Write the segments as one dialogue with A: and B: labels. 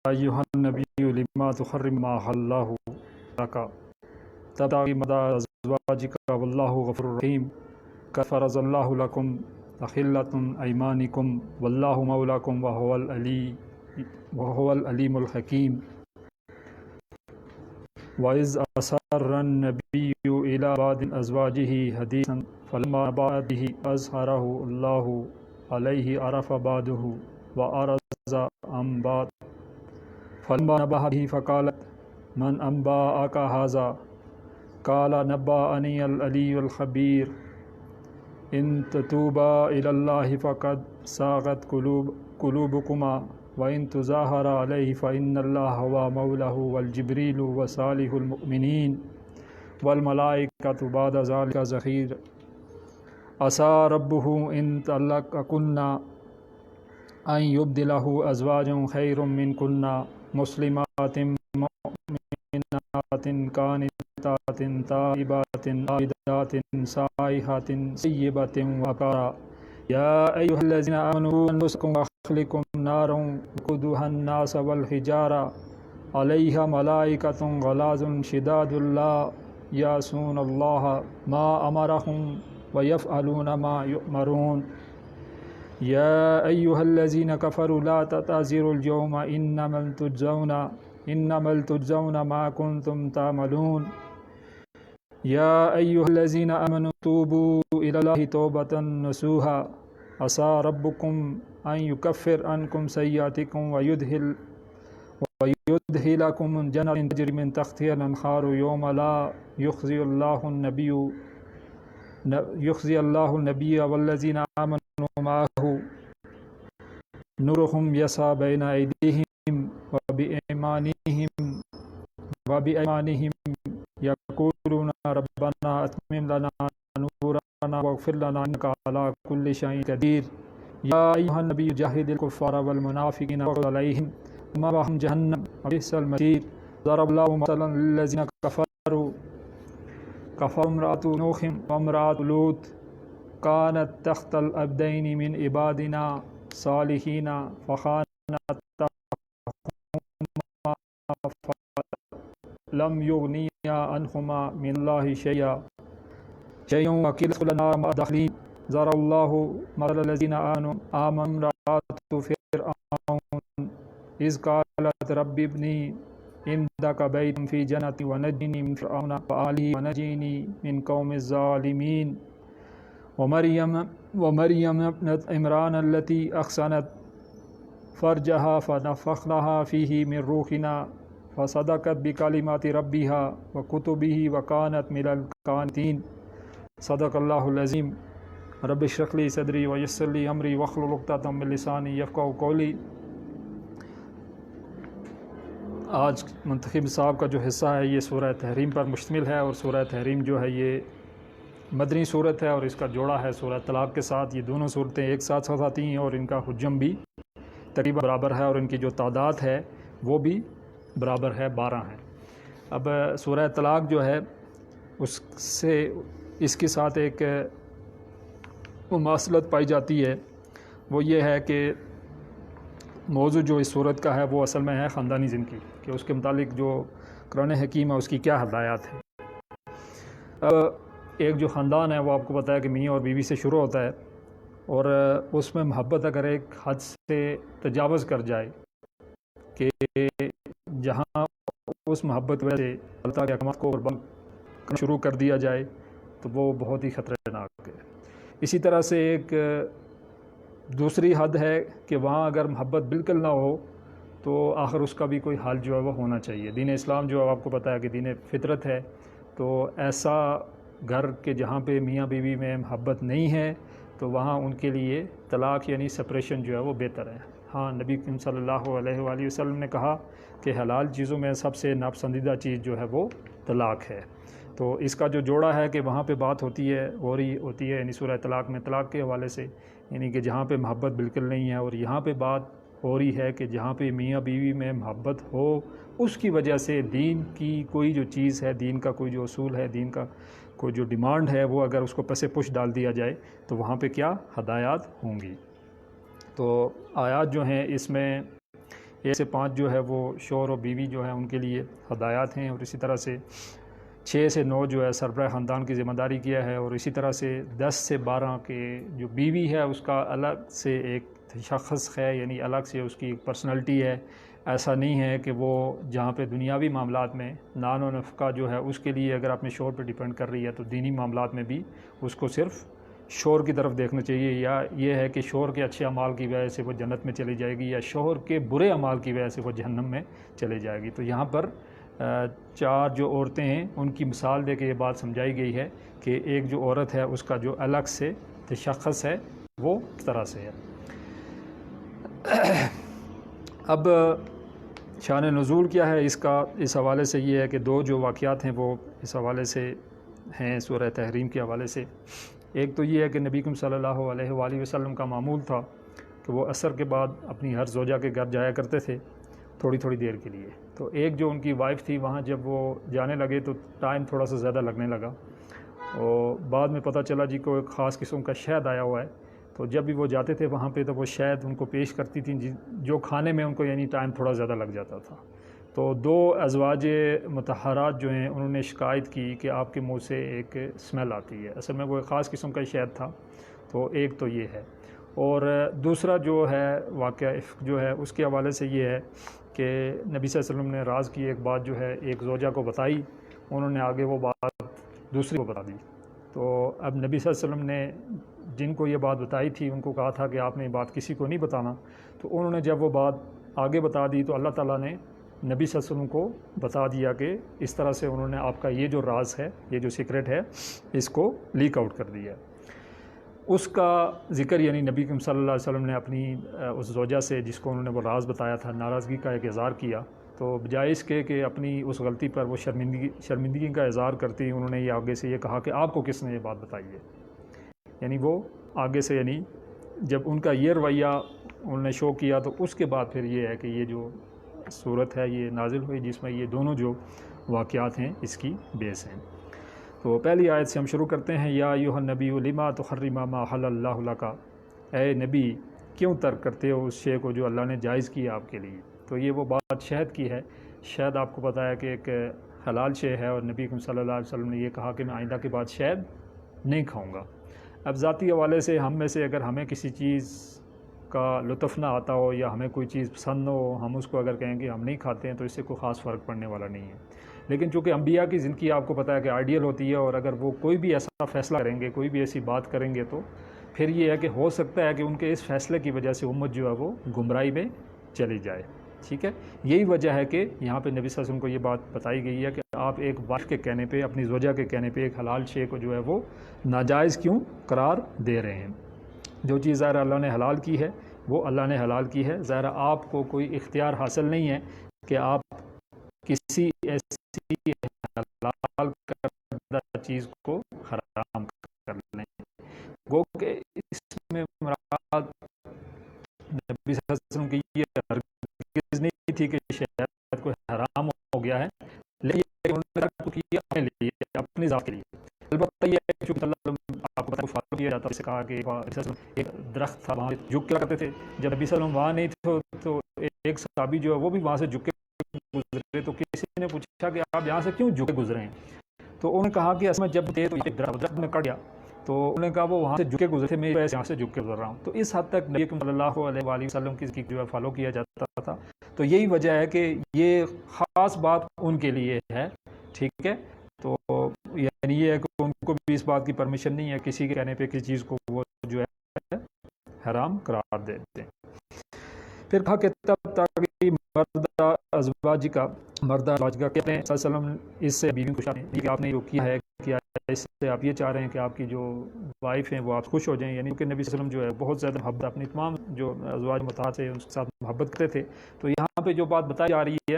A: ایھا النبی لما تحرم ما احل اللہ لک تبتغی مرضات ازواجک واللہ غفور رحیم قد فرض اللہ لکم تحلۃ ایمانکم واللہ مولاکم وهو العلیم الحکیم وَإِذْ أَسَرَّ النَّبِيُّ إِلَىٰ بَعْضِ أَزْوَاجِهِ حَدِيثًا فَلَمَّا نَبَّأَ بِهِ أَظْهَرَهُ اللَّهُ عَلَيْهِ عَرَفَ بَعْضَهُ وَأَعْرَضَ عَن بَعْضٍ فَلَمَّا نَبَّأَ بِهِ فَقَالَتْ مَنْ أَنبَأَكَ هَٰذَا قَالَ نَبَّأَنِيَ الْعَلِيُّ الْخَبِيرُ إِن تَتُوبَا إِلَى اللَّهِ فَقَدْ صَاغَتْ قُلُوبُكُمَا وَإِن تُظَاهِرَا عَلَيْهِ فَإِنَّ اللَّهَ هُوَ مَوْلَاهُ وَالْجِبْرِيلُ وَصَالِحُ الْمُؤْمِنِينَ وَالْمَلَائِكَةُ بَعْدَ ذَلِكَ ظَهِيرٌ عَسَىٰ رَبُّهُ إِن طَلَّقَكُنَّ أَن يُبْدِلَهُ أَزْوَاجًا خَيْرًا مِّنكُنَّ مُسْلِمَاتٍ مُّؤْمِنَاتٍ قَانِتَاتٍ تَائِبَاتٍ عَابِدَاتٍ سَائِحَاتٍ ثَيِّبَاتٍ وَأَبْكَارًا يا أيها الذين آمنوا قوا أنفسكم وأهلكم نارا وقودها الناس والحجارة عليها ملائكة غلاظ شداد لا يعصون الله ما أمرهم ويفعلون ما يؤمرون يا أيها الذين كفروا لا تعتذروا اليوم إنما تجزون ما كنتم تعملون يا أيها الذين آمنوا توبوا إلى الله توبة نصوحا عسى ربكم أن يكفر عنكم سيئاتكم ويدخلكم جنات تجري من تحتها الأنهار يوم لا يخزي الله النبي والذين آمنوا معه نورهم يسعى بين أيديهم وبأيمانهم يقولون ربنا أتمم لنا نورنا واغفر لنا إنك على كل شيء قدير يا أيها النبي جاهد الكفار والمنافقين واغلظ عليهم ومأواهم جهنم وبئس المصير ضرب الله مثلا للذين كفروا امرأة نوح وامرأة لوط كانت تحت العبدين من عبادنا صالحين فخانتاهما لم يغنيا عنهما من الله شيئا وقيل ادخلا النار مع الداخلين ضرب الله مثل الذين آمنوا امرأة فرعون إذ قالت رب ابني عندك بيتا في جنة ونجني من فرعون وآله ونجني من قوم الظالمين ومريم ابنة عمران التي أحصنت فرجها فنفخنا فيه من روحنا فصدقت بكلمات ربها وكتبه وكانت من القانتين صدق اللہ العظیم رب اشرح لی صدری ویسر لی امری واحلل عقدۃ من لسانی یفقہوا قولی۔ آج منتخب صاحب کا جو حصہ ہے یہ سورہ تحریم پر مشتمل ہے، اور سورہ تحریم جو ہے یہ مدنی صورت ہے، اور اس کا جوڑا ہے سورہ طلاق کے ساتھ۔ یہ دونوں صورتیں ایک ساتھ آتی ہیں اور ان کا حجم بھی تقریباً برابر ہے، اور ان کی جو تعداد ہے وہ بھی برابر ہے، 12 ہے۔ اب سورہ طلاق جو ہے اس کے ساتھ ایک مماثلت پائی جاتی ہے، وہ یہ ہے کہ موضوع جو اس صورت کا ہے وہ اصل میں ہے خاندانی زندگی، کہ اس کے متعلق جو قرآن حکیم ہے اس کی کیا ہدایات ہیں۔ اب ایک جو خاندان ہے وہ آپ کو پتہ ہے کہ میاں اور بیوی سے شروع ہوتا ہے، اور اس میں محبت اگر ایک حد سے تجاوز کر جائے کہ جہاں اس محبت وجہ سے اللہ کے احکامات کو قربان کرنا شروع کر دیا جائے تو وہ بہت ہی خطرناک ہے۔ اسی طرح سے ایک دوسری حد ہے کہ وہاں اگر محبت بالکل نہ ہو تو آخر اس کا بھی کوئی حل جو ہے وہ ہونا چاہیے۔ دین اسلام جو ہے آپ کو پتہ ہے کہ دین فطرت ہے، تو ایسا گھر کے جہاں پہ میاں بیوی میں محبت نہیں ہے تو وہاں ان کے لیے طلاق یعنی سپریشن جو ہے وہ بہتر ہے۔ ہاں، نبی کریم صلی اللہ علیہ وآلہ وسلم نے کہا کہ حلال چیزوں میں سب سے ناپسندیدہ چیز جو ہے وہ طلاق ہے۔ تو اس کا جو جوڑا ہے کہ وہاں پہ بات ہوتی ہے یعنی سورہ طلاق میں طلاق کے حوالے سے، یعنی کہ جہاں پہ محبت بالکل نہیں ہے، اور یہاں پہ بات ہو رہی ہے کہ جہاں پہ میاں بیوی میں محبت ہو، اس کی وجہ سے دین کی کوئی جو چیز ہے، دین کا کوئی جو اصول ہے، دین کا کوئی جو ڈیمانڈ ہے، وہ اگر اس کو پس پش ڈال دیا جائے تو وہاں پہ کیا ہدایات ہوں گی۔ تو آیات جو ہیں اس میں 1 سے 5 جو ہے وہ شوہر اور بیوی جو ہے ان کے لیے ہدایات ہیں، اور اسی طرح سے 6 سے 9 جو ہے سربراہ خاندان کی ذمہ داری کیا ہے، اور اسی طرح سے 10 سے 12 کے جو بیوی ہے اس کا الگ سے ایک شخص ہے، یعنی الگ سے اس کی ایک پرسنالٹی ہے۔ ایسا نہیں ہے کہ وہ جہاں پہ دنیاوی معاملات میں نان و نفقہ جو ہے اس کے لیے اگر اپنے شوہر پہ ڈیپینڈ کر رہی ہے، تو دینی معاملات میں بھی اس کو صرف شوہر کی طرف دیکھنا چاہیے، یا یہ ہے کہ شوہر کے اچھے اعمال کی وجہ سے وہ جنت میں چلی جائے گی، یا شوہر کے برے اعمال کی وجہ سے وہ جہنم میں چلے جائے گی۔ تو یہاں پر 4 جو عورتیں ہیں ان کی مثال دے کے یہ بات سمجھائی گئی ہے کہ ایک جو عورت ہے اس کا جو الگ سے تشخص ہے وہ اس طرح سے ہے۔ اب شان نزول کیا ہے اس کا، اس حوالے سے یہ ہے کہ 2 جو واقعات ہیں وہ اس حوالے سے ہیں سورہ تحریم کے حوالے سے۔ ایک تو یہ ہے کہ نبی کریم صلی اللہ علیہ وآلہ وسلم کا معمول تھا کہ وہ عصر کے بعد اپنی ہر زوجہ کے گھر جایا کرتے تھے تھوڑی تھوڑی دیر کے لیے۔ تو ایک جو ان کی وائف تھی وہاں جب وہ جانے لگے تو ٹائم تھوڑا سا زیادہ لگنے لگا، اور بعد میں پتہ چلا جی کو ایک خاص قسم کا شہد آیا ہوا ہے۔ تو جب بھی وہ جاتے تھے وہاں پہ تو وہ شہد ان کو پیش کرتی تھیں، جو کھانے میں ان کو یعنی ٹائم تھوڑا زیادہ لگ جاتا تھا۔ تو 2 ازواج مطہرات جو ہیں انہوں نے شکایت کی کہ آپ کے منہ سے ایک اسمیل آتی ہے۔ اصل میں وہ ایک خاص قسم کا شہد تھا۔ تو ایک تو یہ ہے، اور دوسرا جو ہے واقعہ جو ہے اس کے حوالے سے یہ ہے کہ نبی صلی اللہ علیہ وسلم نے راز کی ایک بات جو ہے ایک زوجہ کو بتائی، انہوں نے آگے وہ بات دوسری کو بتا دی۔ تو اب نبی صلی اللہ علیہ وسلم نے جن کو یہ بات بتائی تھی ان کو کہا تھا کہ آپ نے یہ بات کسی کو نہیں بتانا، تو انہوں نے جب وہ بات آگے بتا دی تو اللہ تعالیٰ نے نبی صلی اللہ علیہ وسلم کو بتا دیا کہ اس طرح سے انہوں نے آپ کا یہ جو راز ہے، یہ جو سیکرٹ ہے، اس کو لیک آؤٹ کر دیا۔ اس کا ذکر یعنی نبی کریم صلی اللہ علیہ وسلم نے اپنی اس زوجہ سے جس کو انہوں نے وہ راز بتایا تھا ناراضگی کا ایک اظہار کیا، تو بجائے اس کے کہ اپنی اس غلطی پر وہ شرمندگی کا اظہار کرتی، انہوں نے یہ آگے سے یہ کہا کہ آپ کو کس نے یہ بات بتائی ہے۔ یعنی وہ آگے سے یعنی جب ان کا یہ رویہ انہوں نے شو کیا تو اس کے بعد پھر یہ ہے کہ یہ جو صورت ہے یہ نازل ہوئی جس میں یہ دونوں جو واقعات ہیں اس کی بیس ہیں۔ تو پہلی آیت سے ہم شروع کرتے ہیں، یا ایھا النبی لما تحرم ما احل اللہ لک، اے نبی کیوں ترک کرتے ہو اس شے کو جو اللہ نے جائز کیا آپ کے لیے۔ تو یہ وہ بات شہد کی ہے۔ شہد آپ کو پتہ ہے کہ ایک حلال شے ہے، اور نبی کریم صلی اللہ علیہ وسلم نے یہ کہا کہ میں آئندہ کے بعد شہد نہیں کھاؤں گا۔ اب ذاتی حوالے سے ہم میں سے اگر ہمیں کسی چیز کا لطف نہ آتا ہو یا ہمیں کوئی چیز پسند نہ ہو، ہم اس کو اگر کہیں کہ ہم نہیں کھاتے ہیں تو اس سے کوئی خاص فرق پڑنے والا نہیں ہے۔ لیکن چونکہ انبیاء کی زندگی آپ کو پتہ ہے کہ آئیڈیل ہوتی ہے، اور اگر وہ کوئی بھی ایسا فیصلہ کریں گے، کوئی بھی ایسی بات کریں گے، تو پھر یہ ہے کہ ہو سکتا ہے کہ ان کے اس فیصلے کی وجہ سے امت جو ہے وہ گمراہی میں چلی جائے۔ ٹھیک ہے، یہی وجہ ہے کہ یہاں پہ نبی صلی اللہ علیہ وسلم کو یہ بات بتائی گئی ہے کہ آپ ایک وائف کے کہنے پہ، اپنی زوجہ کے کہنے پہ ایک حلال شے کو جو ہے وہ ناجائز کیوں قرار دے رہے ہیں۔ جو چیز ظاہر اللہ نے حلال کی ہے وہ اللہ نے حلال کی ہے، ظاہر آپ کو کوئی اختیار حاصل نہیں ہے کہ آپ کسی ایسی حلال کردہ چیز کو حرام کر لیں۔ گو کہ اس میں مراد نبی صلی اللہ علیہ وسلم کی یہ ہرگز نہیں تھی کہ شہد کو حرام ہو گیا ہے، لیکن انہوں نے کیا اپنے لیے، اپنی ذات کے لیے۔ البتہ یہ ہے کہ آپ کو فالو کیا جاتا ہے، اسے کہا کہ ایک درخت تھا وہاں جھک کے کرتے تھے، جب نبی صلی اللہ علیہ وسلم وہاں نہیں تھے تو ایک صحابی جو ہے وہ بھی وہاں سے جھک کے گزرے، تو کسی نے پوچھا کہ آپ یہاں سے کیوں جھک کے گزرے ہیں؟ تو انہوں نے کہا کہ اصل میں جب تھے تو ایک درخت میں کٹ گیا، تو انہوں نے کہا وہ وہاں سے جھک کے گزرے تھے، میں یہاں سے جھک کے گزر رہا ہوں۔ تو اس حد تک نبی صلی اللہ علیہ وآلہ وسلم کی جو ہے فالو کیا جاتا تھا۔ تو یہی وجہ ہے کہ یہ خاص بات ان کے لیے ہے، ٹھیک ہے۔ تو یعنی یہ ہے کہ ان کو بھی اس بات کی پرمیشن نہیں ہے کسی کے کہنے پہ کسی چیز کو وہ جو ہے حرام قرار دیتے ہیں۔ پھر کہا کہ تب تک مردہ ازواج کا کہ اپنے صلی اللہ علیہ وسلم اس سے بیوی کو کہ آپ نے جو کیا ہے کیا اس سے آپ یہ چاہ رہے ہیں کہ آپ کی جو وائف ہیں وہ آپ خوش ہو جائیں، یعنی کہ نبی صلی اللہ علیہ وسلم جو ہے بہت زیادہ محبت اپنی تمام جو ازواج مطہرات سے ان کے ساتھ محبت کرتے تھے۔ تو یہاں پہ جو بات بتائی جا رہی ہے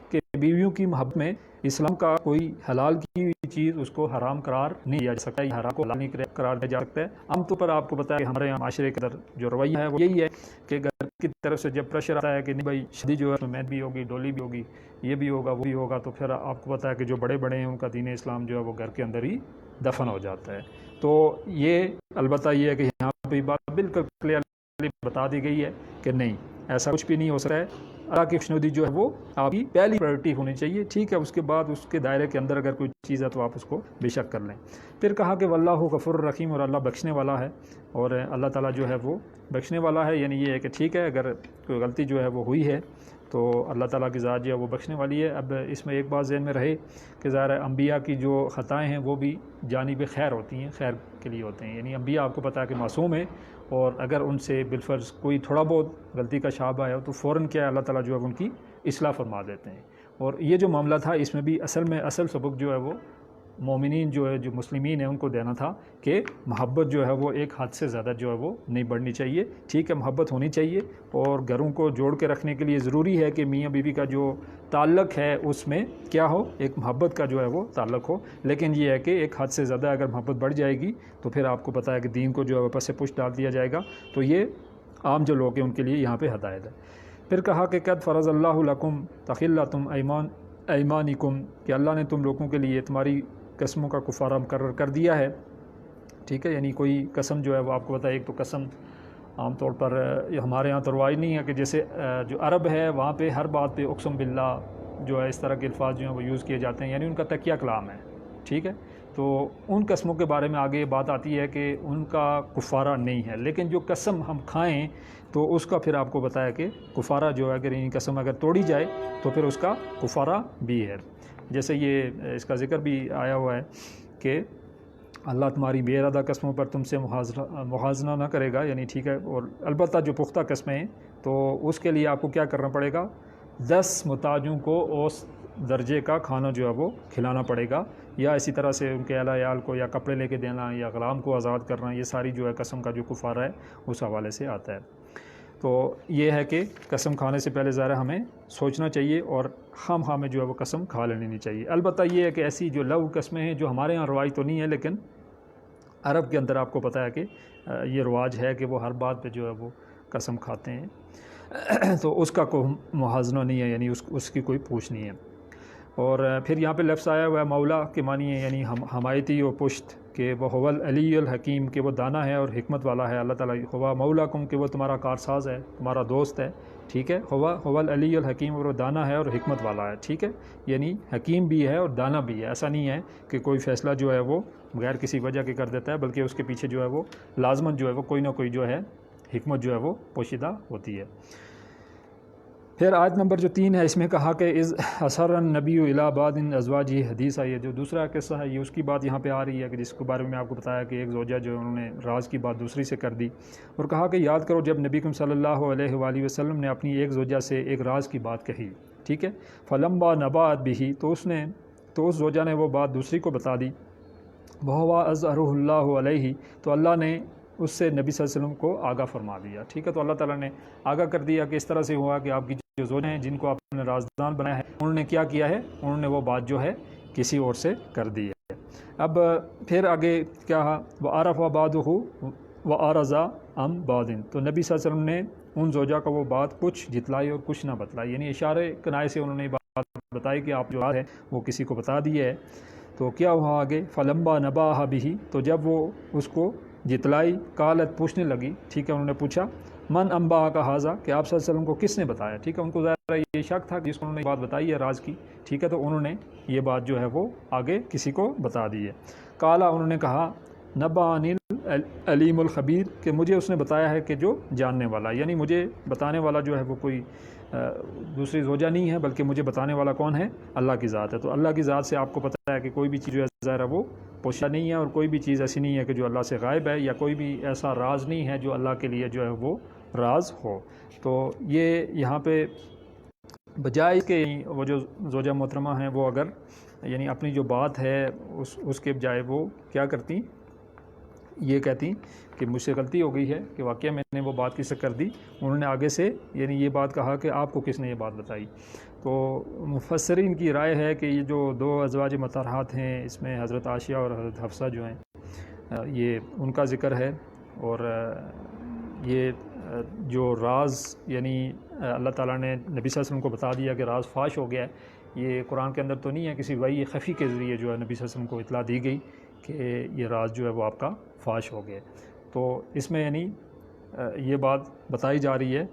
A: کہ بیویوں کی محبت میں اسلام کا کوئی حلال کی ہوئی چیز اس کو حرام قرار نہیں دیا جا سکتا، یہ حرام کو حلال نہیں قرار دیا جا سکتا ہے۔ عام طور پر آپ کو پتہ ہے کہ ہمارے یہاں معاشرے کے اندر جو رویہ ہے وہ یہی ہے کہ گھر کی طرف سے جب پریشر آتا ہے کہ نہیں بھائی شادی جو ہے اس میں مہندی بھی ہوگی، ڈولی بھی ہوگی، یہ بھی ہوگا وہ بھی ہوگا، تو پھر آپ کو پتہ ہے کہ جو بڑے بڑے ہیں ان کا دین اسلام جو ہے وہ گھر کے اندر ہی دفن ہو جاتا ہے۔ تو یہ البتہ یہ ہے کہ یہاں پہ بات بالکل کلیئرلی بتا دی گئی ہے کہ نہیں، ایسا کچھ بھی نہیں ہو سکتا ہے۔ اللہ کی خوشنودی جو ہے وہ آپ کی پہلی پرائرٹی ہونی چاہیے، ٹھیک ہے، اس کے بعد اس کے دائرے کے اندر اگر کوئی چیز ہے تو آپ اس کو بے شک کر لیں۔ پھر کہا کہ واللہ غفور الرحیم، اور اللہ بخشنے والا ہے، اور اللہ تعالیٰ جو ہے وہ بخشنے والا ہے، یعنی یہ ہے کہ ٹھیک ہے اگر کوئی غلطی جو ہے وہ ہوئی ہے تو اللہ تعالیٰ کی ذات جو ہے وہ بخشنے والی ہے۔ اب اس میں ایک بات ذہن میں رہے کہ ظاہر ہے انبیاء کی جو خطائیں ہیں وہ بھی جانب خیر ہوتی ہیں، خیر کے لیے ہوتے ہیں، یعنی انبیاء آپ کو پتہ ہے کہ معصوم ہیں، اور اگر ان سے بالفرض کوئی تھوڑا بہت غلطی کا شابہ ہے تو فوراً کیا اللہ تعالیٰ جو ہے ان کی اصلاح فرما دیتے ہیں۔ اور یہ جو معاملہ تھا اس میں بھی اصل سبق جو ہے وہ مومنین جو ہے، جو مسلمین ہیں، ان کو دینا تھا کہ محبت جو ہے وہ ایک حد سے زیادہ جو ہے وہ نہیں بڑھنی چاہیے، ٹھیک ہے، محبت ہونی چاہیے، اور گھروں کو جوڑ کے رکھنے کے لیے ضروری ہے کہ میاں بیوی کا جو تعلق ہے اس میں کیا ہو، ایک محبت کا جو ہے وہ تعلق ہو، لیکن یہ ہے کہ ایک حد سے زیادہ اگر محبت بڑھ جائے گی تو پھر آپ کو پتہ ہے کہ دین کو جو ہے وہ پس پش ڈال دیا جائے گا، تو یہ عام جو لوگ ہیں ان کے لیے یہاں پہ ہدایت ہے۔ پھر کہا کہ قد فرض اللہ لکم تخلتم ایمانکم، کہ اللہ نے تم لوگوں کے لیے تمہاری قسموں کا کفارہ مقرر کر دیا ہے، ٹھیک ہے، یعنی کوئی قسم جو ہے وہ آپ کو پتہ ہے، ایک تو قسم عام طور پر ہمارے ہاں تو رواج نہیں ہے کہ جیسے جو عرب ہے وہاں پہ ہر بات پہ اقسم باللہ جو ہے اس طرح کے الفاظ جو ہیں وہ یوز کیے جاتے ہیں، یعنی ان کا تکیہ کلام ہے، ٹھیک ہے، تو ان قسموں کے بارے میں آگے بات آتی ہے کہ ان کا کفارہ نہیں ہے، لیکن جو قسم ہم کھائیں تو اس کا پھر آپ کو بتایا کہ کفارہ جو ہے، اگر یہ قسم اگر توڑی جائے تو پھر اس کا کفارہ بھی ہے، جیسے یہ اس کا ذکر بھی آیا ہوا ہے کہ اللہ تمہاری بے ارادہ قسموں پر تم سے محاذنہ نہ کرے گا، یعنی ٹھیک ہے، اور البتہ جو پختہ قسمیں ہیں تو اس کے لیے آپ کو کیا کرنا پڑے گا، 10 محتاجوں کو اس درجے کا کھانا جو ہے وہ کھلانا پڑے گا، یا اسی طرح سے ان کے اہل عیال کو یا کپڑے لے کے دینا یا غلام کو آزاد کرنا، یہ ساری جو ہے قسم کا جو کفارہ ہے اس حوالے سے آتا ہے۔ تو یہ ہے کہ قسم کھانے سے پہلے ظاہر ہمیں سوچنا چاہیے اور خواہ میں جو ہے وہ قسم کھا لینی نہیں چاہیے۔ البتہ یہ ہے کہ ایسی جو لغو قسمیں ہیں جو ہمارے ہاں رواج تو نہیں ہے، لیکن عرب کے اندر آپ کو پتہ ہے کہ یہ رواج ہے کہ وہ ہر بات پہ جو ہے وہ قسم کھاتے ہیں، تو اس کا کوئی موازنہ نہیں ہے، یعنی اس کی کوئی پوچھ نہیں ہے۔ اور پھر یہاں پہ لفظ آیا ہوا ہے مولا کے معنی ہے، یعنی حمایتی و پشت، کہ وہ هو العلی الحکیم، کہ وہ دانا ہے اور حکمت والا ہے، اللہ تعالیٰ ہوا مولاکم، کہ وہ تمہارا کارساز ہے، تمہارا دوست ہے، ٹھیک ہے، هو العلی الحکیم، اور وہ دانا ہے اور حکمت والا ہے، ٹھیک ہے، یعنی حکیم بھی ہے اور دانا بھی ہے، ایسا نہیں ہے کہ کوئی فیصلہ جو ہے وہ بغیر کسی وجہ کے کر دیتا ہے، بلکہ اس کے پیچھے جو ہے وہ لازماً جو ہے وہ کوئی نہ کوئی جو ہے حکمت جو ہے وہ پوشیدہ ہوتی ہے۔ پھر آیت نمبر جو 3 ہے، اس میں کہا کہ اذ اسر النبی الی بعض ازواجہ حدیث، یہ جو دوسرا قصہ ہے یہ اس کی بات یہاں پہ آ رہی ہے کہ جس کے بارے میں آپ کو بتایا کہ ایک زوجہ جو انہوں نے راز کی بات دوسری سے کر دی، اور کہا کہ یاد کرو جب نبی صلی اللہ علیہ وآلہ وسلم نے اپنی ایک زوجہ سے ایک راز کی بات کہی، ٹھیک ہے، فلما نبأت بہ، تو اس زوجہ نے وہ بات دوسری کو بتا دی، وہو اظہرہ اللہ علیہ، تو اللہ نے اس سے نبی صلی اللہ علیہ وسلم کو آگاہ فرما دیا، ٹھیک ہے، تو اللہ تعالیٰ نے آگاہ کر دیا کہ اس طرح سے ہوا کہ آپ کی جو زوجہ ہیں جن کو آپ نے رازدان بنایا ہے، انہوں نے کیا کیا ہے، انہوں نے وہ بات جو ہے کسی اور سے کر دی ہے۔ اب پھر آگے کیا، وَعَرَفَ بَعْضُهُ وَأَعْرَضَ عَنْ بَعْضٍ، تو نبی صلی اللہ علیہ وسلم نے ان زوجہ کا وہ بات کچھ جتلائی اور کچھ نہ بتلائی، یعنی اشارے کنائے سے انہوں نے بات بتائی کہ آپ جو بات ہے وہ کسی کو بتا دی ہے۔ تو کیا ہوا آگے، فَلَمَّا نَبَأَهَا بِهِ، تو جب وہ اس کو جتلائی، قالت، پوچھنے لگی، ٹھیک ہے، انہوں نے پوچھا من انباءک ھذا، کہ آپ صلی اللہ علیہ وسلم کو کس نے بتایا، ٹھیک ہے، ان کو ظاہر یہ شک تھا کہ جس کو انہوں نے بات بتائی ہے راز کی، ٹھیک ہے، تو انہوں نے یہ بات جو ہے وہ آگے کسی کو بتا دی ہے۔ قالا، انہوں نے کہا نبأنی العلیم الخبیر، کہ مجھے اس نے بتایا ہے کہ جو جاننے والا، یعنی مجھے بتانے والا جو ہے وہ کوئی دوسری زوجہ نہیں ہے، بلکہ مجھے بتانے والا کون ہے، اللہ کی ذات ہے۔ تو اللہ کی ذات سے آپ کو پتہ ہے کہ کوئی بھی چیز جو ہے ظاہر ہے وہ پوشیدہ نہیں ہے، اور کوئی بھی چیز ایسی نہیں ہے کہ جو اللہ سے غائب ہے، یا کوئی بھی ایسا راز نہیں ہے جو اللہ کے لیے جو ہے وہ راز ہو۔ تو یہ یہاں پہ بجائے کہ وہ جو زوجہ محترمہ ہیں وہ اگر یعنی اپنی جو بات ہے اس کے بجائے وہ کیا کرتی، یہ کہتی کہ مجھ سے غلطی ہو گئی ہے کہ واقعہ میں نے وہ بات کس سے کر دی، انہوں نے آگے سے یعنی یہ بات کہا کہ آپ کو کس نے یہ بات بتائی۔ تو مفسرین کی رائے ہے کہ یہ جو 2 ازواج مطہرات ہیں، اس میں حضرت عائشہ اور حضرت حفصہ جو ہیں یہ ان کا ذکر ہے، اور یہ جو راز یعنی اللہ تعالیٰ نے نبی صلی اللہ علیہ وسلم کو بتا دیا کہ راز فاش ہو گیا ہے، یہ قرآن کے اندر تو نہیں ہے، کسی وحی خفی کے ذریعے جو ہے نبی صلی اللہ علیہ وسلم کو اطلاع دی گئی کہ یہ راز جو ہے وہ آپ کا فاش ہو گیا۔ تو اس میں یعنی یہ بات بتائی جا رہی ہے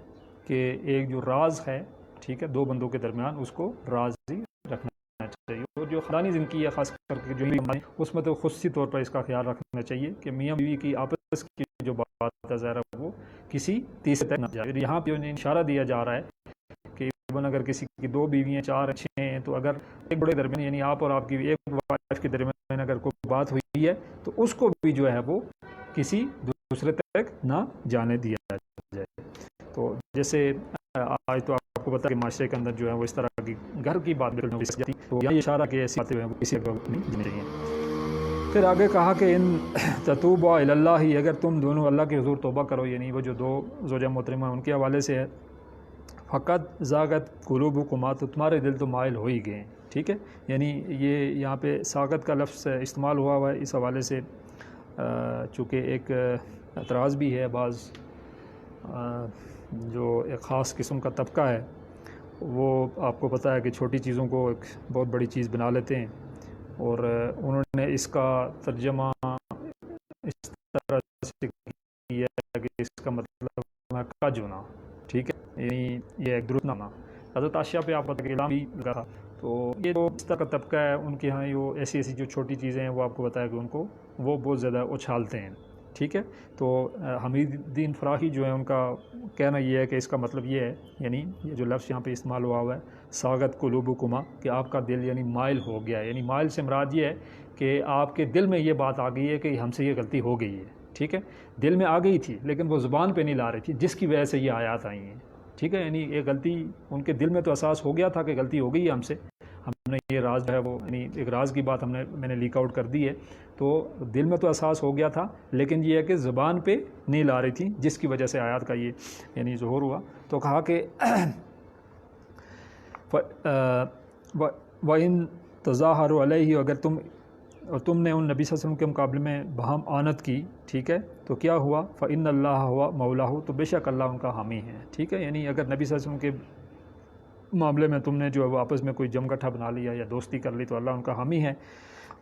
A: کہ ایک جو راز ہے ٹھیک ہے، دو بندوں کے درمیان اس کو راضی رکھنا چاہیے. اور جو خاندانی زندگی ہے خاص کر کے جو اس میں تو خصوصی طور پر اس کا خیال رکھنا چاہیے کہ میاں بیوی کی آپس کی جو بات ہے ظاہر ہے وہ کسی تیسرے تک نہ جائے. یہاں پہ انہیں اشارہ دیا جا رہا ہے کہ اگر کسی کی 2 بیویاں 4 6 ہیں تو اگر ایک بڑے درمیان یعنی آپ اور آپ کی ایک وائف کے درمیان اگر کوئی بات ہوئی ہے تو اس کو بھی جو ہے وہ کسی دوسرے تک نہ جانے دیا جائے. تو جیسے آج تو آپ کو پتا کہ معاشرے کے اندر جو ہے وہ اس طرح کی گھر کی بات جاتی تو یہ اشارہ کہ ایسی باتیں وہ کسی کو نہیں جانے چاہیے. پھر آگے کہا کہ ان تتوبا الی اللہ، اگر تم دونوں اللہ کے حضور توبہ کرو، یعنی وہ جو 2 زوجہ محترمہ ان کے حوالے سے ہے، فقط زاغت قلوبکما، تو تمہارے دل تو مائل ہو ہی گئے ہیں. ٹھیک ہے، یعنی یہ یہاں پہ ساغت کا لفظ استعمال ہوا ہے اس حوالے سے چونکہ ایک اعتراض بھی ہے. بعض جو ایک خاص قسم کا طبقہ ہے وہ آپ کو پتہ ہے کہ چھوٹی چیزوں کو ایک بہت بڑی چیز بنا لیتے ہیں، اور انہوں نے اس کا ترجمہ اس طرح سے کیا کہ اس کا مطلب ہے کج ہونا. ٹھیک ہے، یعنی یہ ایک درست نہ ہونا. حضرت عائشہ پہ آپ پتہ کہ اعلان بھی لگا تھا. تو یہ جو اس طرح کا طبقہ ہے ان کے ہاں وہ ایسی جو چھوٹی چیزیں ہیں وہ آپ کو بتایا کہ ان کو وہ بہت زیادہ اچھالتے ہیں. ٹھیک ہے، تو حمید الدین فراہی جو ہے ان کا کہنا یہ ہے کہ اس کا مطلب یہ ہے، یعنی یہ جو لفظ یہاں پہ استعمال ہوا ہے ساغت قلوبکما، کہ آپ کا دل یعنی مائل ہو گیا ہے. یعنی مائل سے مراد یہ ہے کہ آپ کے دل میں یہ بات آ گئی ہے کہ ہم سے یہ غلطی ہو گئی ہے. ٹھیک ہے، دل میں آ گئی تھی لیکن وہ زبان پہ نہیں لا رہی تھی، جس کی وجہ سے یہ آیات آئی ہیں. ٹھیک ہے، یعنی یہ غلطی ان کے دل میں تو احساس ہو گیا تھا کہ غلطی ہو گئی ہے ہم سے، ہم نے یہ راز جو ہے وہ یعنی ایک راز کی بات میں نے لیک آؤٹ کر دی ہے، تو دل میں تو احساس ہو گیا تھا لیکن یہ ہے کہ زبان پہ نہیں لا رہی تھی، جس کی وجہ سے آیات کا یہ یعنی ظہور ہوا. تو کہا کہ وَإِن تَظَاهَرُوا عَلَيْهِ، اگر تم نے ان نبی صلی اللہ علیہ وسلم کے مقابلے میں بہم آنت کی، ٹھیک ہے، تو کیا ہوا؟ فَإِنَّ اللَّهَ هُوَ مَوْلَاهُ، تو بے شک اللہ ان کا حامی ہے. ٹھیک ہے، یعنی اگر نبی صلی اللہ علیہ وسلم کے معاملے میں تم نے جو ہے وہ آپس میں کوئی جم گٹھا بنا لیا یا دوستی کر لی تو اللہ ان کا حامی ہے.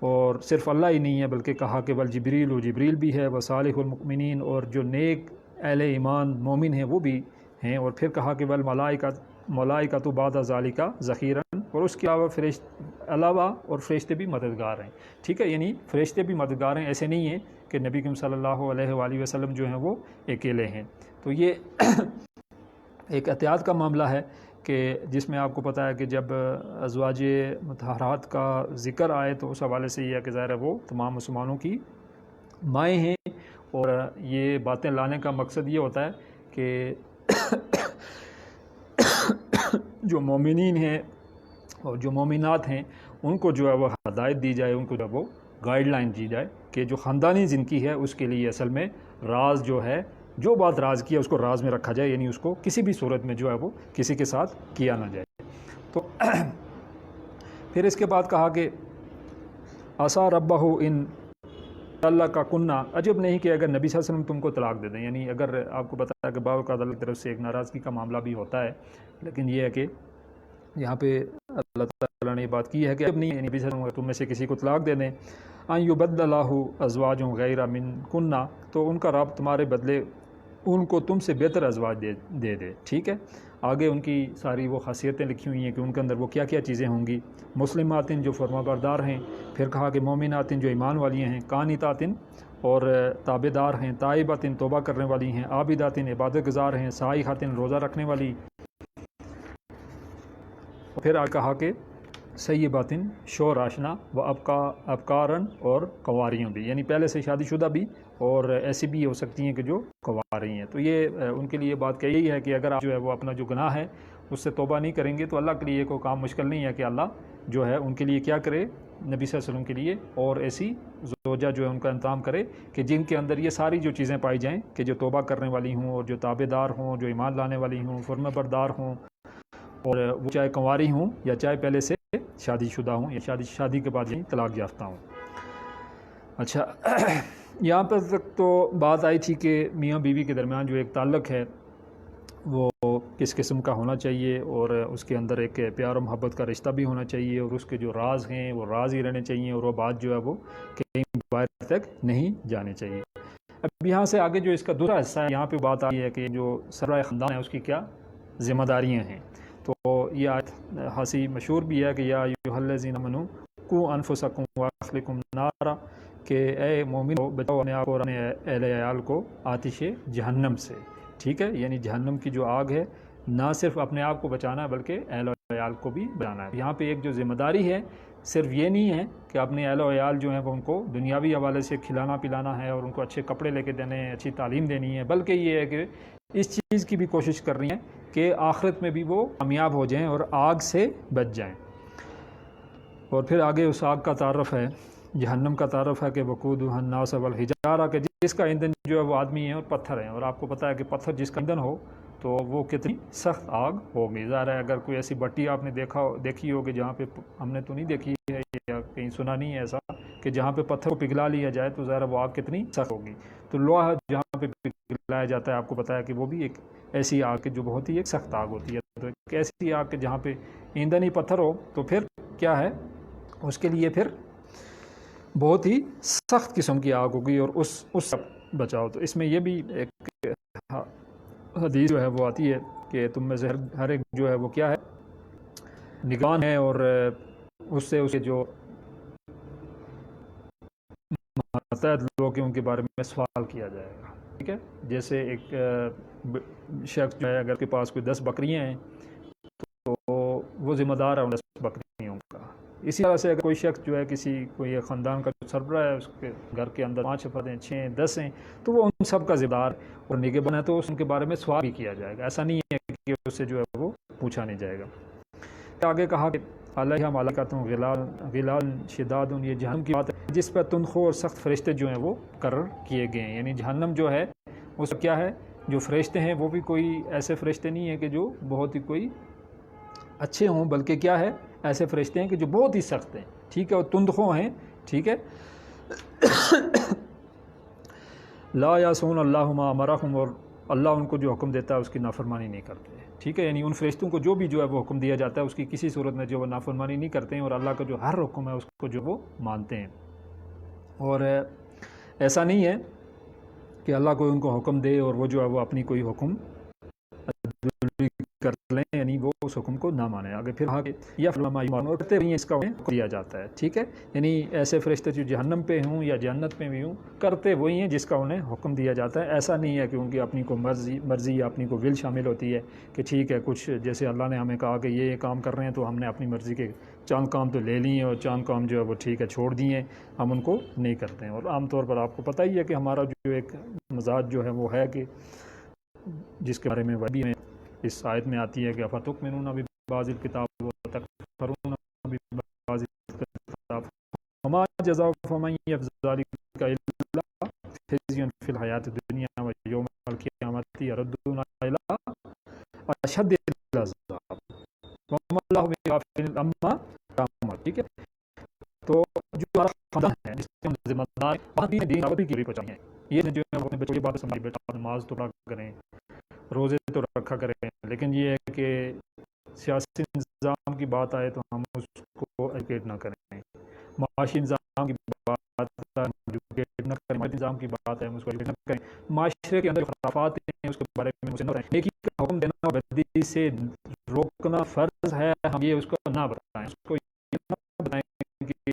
A: اور صرف اللہ ہی نہیں ہے بلکہ کہا کہ جبریل و جبریل بھی ہے، وصالح المؤمنین، اور جو نیک اہل ایمان مومن ہیں وہ بھی ہیں. اور پھر کہا کہ ملائکۃ بعد ذالک ظہیراً، اور اس کے علاوہ اور فرشتے بھی مددگار ہیں. ٹھیک ہے، یعنی فرشتے بھی مددگار ہیں، ایسے نہیں ہیں کہ نبی کریم صلی اللہ علیہ وآلہ وسلم جو ہیں وہ اکیلے ہیں. تو یہ ایک احتیاط کا معاملہ ہے کہ جس میں آپ کو پتہ ہے کہ جب ازواج مطہرات کا ذکر آئے تو اس حوالے سے یہ ہے کہ ظاہر ہے وہ تمام مسلمانوں کی مائیں ہیں. اور یہ باتیں لانے کا مقصد یہ ہوتا ہے کہ جو مومنین ہیں اور جو مومنات ہیں ان کو جو ہے وہ ہدایت دی جائے، ان کو جو ہے وہ گائیڈ لائن دی جائے کہ جو خاندانی زندگی ہے اس کے لیے اصل میں راز جو ہے، جو بات راز کی ہے اس کو راز میں رکھا جائے، یعنی اس کو کسی بھی صورت میں جو ہے وہ کسی کے ساتھ کیا نہ جائے. تو پھر اس کے بعد کہا کہ عسیٰ ربہ ان اللہ کا کنہ، عجب نہیں کہ اگر نبی صلی اللہ علیہ وسلم تم کو طلاق دے دیں. یعنی اگر آپ کو پتہ ہے کہ بعض اوقات اللہ کی طرف سے ایک ناراضگی کا معاملہ بھی ہوتا ہے، لیکن یہ ہے کہ یہاں پہ اللہ تعالیٰ نے یہ بات کی ہے کہ اب نہیں، یعنی نبی صلی اللہ علیہ وسلم تم میں سے کسی کو طلاق دے دیں، ان یبدلہ ازواج غیر من کنہ، تو ان کا رب تمہارے بدلے ان کو تم سے بہتر ازواج دے دے. ٹھیک ہے، آگے ان کی ساری وہ خاصیتیں لکھی ہوئی ہیں کہ ان کے اندر وہ کیا کیا چیزیں ہوں گی. مسلمات جو فرما بردار ہیں، پھر کہا کہ مومنات جو ایمان والی ہیں، قانتات اور تابع دار ہیں، تائبات توبہ کرنے والی ہیں، عابدات عبادت گزار ہیں، سائحات روزہ رکھنے والی. پھر کہا کہ سیبات شور آشنا و ابکارن، اور قواریاں بھی، یعنی پہلے سے شادی شدہ بھی اور ایسی بھی ہو سکتی ہیں کہ جو قواری ہیں. تو یہ ان کے لیے بات یہی ہے کہ اگر آپ جو ہے وہ اپنا جو گناہ ہے اس سے توبہ نہیں کریں گے تو اللہ کے لیے کوئی کام مشکل نہیں ہے کہ اللہ جو ہے ان کے لیے کیا کرے، نبی صلی اللہ علیہ وسلم کے لیے اور ایسی زوجہ جو ہے ان کا انتظام کرے کہ جن کے اندر یہ ساری جو چیزیں پائی جائیں کہ جو توبہ کرنے والی ہوں اور جو تابع دار ہوں، جو ایمان لانے والی ہوں، فرما بردار ہوں، اور وہ چاہے کنواری ہوں یا چاہے پہلے سے شادی شدہ ہوں یا شادی کے بعد طلاق یافتہ ہوں. اچھا، یہاں پر تک تو بات آئی تھی کہ میاں بیوی کے درمیان جو ایک تعلق ہے وہ کس قسم کا ہونا چاہیے، اور اس کے اندر ایک پیار و محبت کا رشتہ بھی ہونا چاہیے، اور اس کے جو راز ہیں وہ راز ہی رہنے چاہیے، اور وہ بات جو ہے وہ کہیں باہر تک نہیں جانے چاہیے. اب یہاں سے آگے جو اس کا دوسرا حصہ ہے، یہاں پہ بات آئی ہے کہ جو سربراہ خاندان ہے اس کی کیا ذمہ داریاں ہیں. تو یہ آیت خاصی مشہور بھی ہے کہ یا ایھا الذین آمنوا قوا انفسکم واہلکم نارا، کہ اے مومنو بچاؤ اپنے آپ کو اور اپنے اہل عیال کو آتش جہنم سے. ٹھیک ہے، یعنی جہنم کی جو آگ ہے نہ صرف اپنے آپ کو بچانا ہے بلکہ اہل و عیال کو بھی بچانا ہے. یہاں پہ ایک جو ذمہ داری ہے صرف یہ نہیں ہے کہ اپنے اہل و عیال جو ہیں وہ ان کو دنیاوی حوالے سے کھلانا پلانا ہے اور ان کو اچھے کپڑے لے کے دینے ہیں، اچھی تعلیم دینی ہے، بلکہ یہ ہے کہ اس چیز کی بھی کوشش کر رہی ہیں کہ آخرت میں بھی وہ کامیاب ہو جائیں اور آگ سے بچ جائیں. اور پھر آگے اس آگ کا تعارف ہے، جہنم کا تعارف ہے کہ وقودھا الناس والحجارہ، کہ جس کا ایندھن جو ہے وہ آدمی ہیں اور پتھر ہیں. اور آپ کو پتہ ہے کہ پتھر جس کا ایندھن ہو تو وہ کتنی سخت آگ ہوگی. ظاہر ہے اگر کوئی ایسی بٹی آپ نے دیکھی ہوگی جہاں پہ، ہم نے تو نہیں دیکھی ہے یا کہیں سنا نہیں ہے ایسا، کہ جہاں پہ پتھر کو پگھلا لیا جائے تو ظاہر وہ آگ کتنی سخت ہوگی. تو لوہا جہاں پہ پگھلایا جاتا ہے آپ کو پتہ ہے کہ وہ بھی ایک ایسی آگ ہے جو بہت ہی ایک سخت آگ ہوتی ہے. تو ایک ایسی آگ کہ جہاں پہ ایندھن ہی پتھر ہو تو پھر کیا ہے، اس کے لیے پھر بہت ہی سخت قسم کی آگ ہوگی اور اس سے بچاؤ. تو اس میں یہ بھی ایک حدیث جو ہے وہ آتی ہے کہ تم میں سے ہر ایک جو ہے وہ کیا ہے، نگران ہے، اور اس سے اسے جو ماتحت لوگ ہیں ان کے بارے میں سوال کیا جائے گا. ٹھیک ہے، جیسے ایک شخص جو ہے اگر کے پاس کوئی 10 بکریاں ہیں تو وہ ذمہ دار ہے ان 10 بکریوں کا. اسی طرح سے اگر کوئی شخص جو ہے کوئی ایک خاندان کا جو سربراہ ہے، اس کے گھر کے اندر 5 افراد ہیں، 6 ہیں، 10 ہیں، تو وہ ان سب کا ذمہ دار اور نگہبان ہے، تو ان کے بارے میں سوال بھی کیا جائے گا. ایسا نہیں ہے کہ اس سے جو ہے وہ پوچھا نہیں جائے گا. آگے کہا کہ علیہم ملائکۃ غلاظ شداد، یہ جہنم کی بات ہے جس پر تندخو اور سخت فرشتے جو ہیں وہ مقرر کیے گئے ہیں. یعنی جہنم جو ہے اس کیا ہے، جو فرشتے ہیں وہ بھی کوئی ایسے فرشتے نہیں ہیں کہ جو بہت ہی کوئی اچھے ہوں، بلکہ کیا ہے، ایسے فرشتے ہیں کہ جو بہت ہی سخت ہیں. ٹھیک ہے، اور تندخو ہیں. ٹھیک ہے، لا یعصون اللہ ما امرہم، اور اللہ ان کو جو حکم دیتا ہے اس کی نافرمانی نہیں کرتے. ٹھیک ہے، یعنی ان فرشتوں کو جو بھی جو ہے وہ حکم دیا جاتا ہے اس کی کسی صورت میں جو وہ نافرمانی نہیں کرتے ہیں، اور اللہ کا جو ہر حکم ہے اس کو جو وہ مانتے ہیں. اور ایسا نہیں ہے کہ اللہ کوئی ان کو حکم دے اور وہ جو ہے وہ اپنی کوئی حکم کر لیں، یعنی وہ اس حکم کو نہ مانے. آگے پھر یا کرتے ہوئے اس کا حکم دیا جاتا ہے. ٹھیک ہے، یعنی ایسے فرشتے جو جہنم پہ ہوں یا جنت پہ بھی ہوں کرتے وہی ہیں جس کا انہیں حکم دیا جاتا ہے. ایسا نہیں ہے کہ ان کی اپنی کو مرضی یا اپنی کو ول شامل ہوتی ہے کہ ٹھیک ہے کچھ جیسے اللہ نے ہمیں کہا کہ یہ کام کر رہے ہیں تو ہم نے اپنی مرضی کے چاند کام تو لے لیے اور چاند کام جو ہے وہ ٹھیک ہے چھوڑ دیے، ہم ان کو نہیں کرتے ہیں. اور عام طور پر آپ کو پتہ ہی ہے کہ ہمارا جو ایک مزاج جو ہے وہ ہے کہ جس کے بارے میں وحی میں اس آیت میں آتی ہے کہ افتؤمنون ببعض الکتاب وتکفرون ببعض الکتاب وما جزاء من یفعل ذلک الا خزي فی الحیاۃ الدنیا ویوم القیامۃ یردون الی اشد العذاب وما اللہ بغافل عما تعملون. ٹھیک ہے، تو جو ہمارا خاندان ہے جس کے ہم ذمہ دار ہیں وہاں بھی دین دعوت کی پہنچانی ہے. یہ جو ہے اپنے بچوں کی بات سمجھ، بیٹا نماز تو پڑھا کریں، روزے تو رکھا کریں، لیکن یہ ہے کہ سیاسی نظام کی بات آئے تو ہم اس کو ایجوکیٹ نہ کریں. معاشی نظام کی بات ایجوکیٹ نہ کریں. معاشی نظام کی بات ہے ہم اس کو ایجوکیٹ نہ کریں. معاشرے کے اندر خرافات ہیں اس کے بارے میں مسلم رہیں. نیکی کا حکم دینا، بدی سے روکنا فرض ہے، ہم یہ اس کو نہ بتائیں. اس کو یہ نہ بتائیں کہ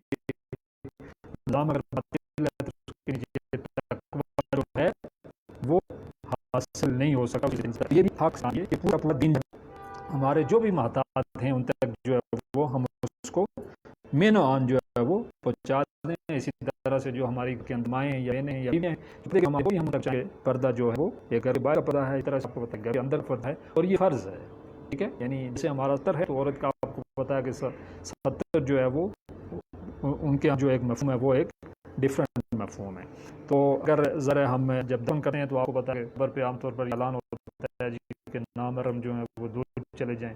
A: نظام اگر باطل ہے تو اس کے نیچے تقویٰ جو ہے وہ حاصل نہیں ہو سکا. یہ بھی حق سامنے کہ پورا دن ہمارے جو بھی محتاج ہیں ان تک جو ہے وہ ہم اس کو مین آن جو ہے وہ پہنچا دیں. اسی طرح سے جو ہماری مائیں ہیں یا بہنیں ہیں یا بیویاں ہیں ہم تک چاہے پردہ جو ہے وہ ایک گھر باہر کا پردہ ہے، اس طرح سے آپ کو پتہ ہے گھر کے اندر پردہ ہے اور یہ فرض ہے. ٹھیک ہے، یعنی جیسے ہمارا ستر ہے تو عورت کا آپ کو پتہ ہے کہ ستر جو ہے وہ ان کے جو ایک مفہوم ہے وہ ایک ڈفرینٹ مفہوم ہے. تو اگر ذرا ہم جب دفن کرتے ہیں تو آپ کو پتہ ہے قبر پہ عام طور پر اعلان ہوتا ہے جی کہ نامحرم جو ہیں وہ دور چلے جائیں.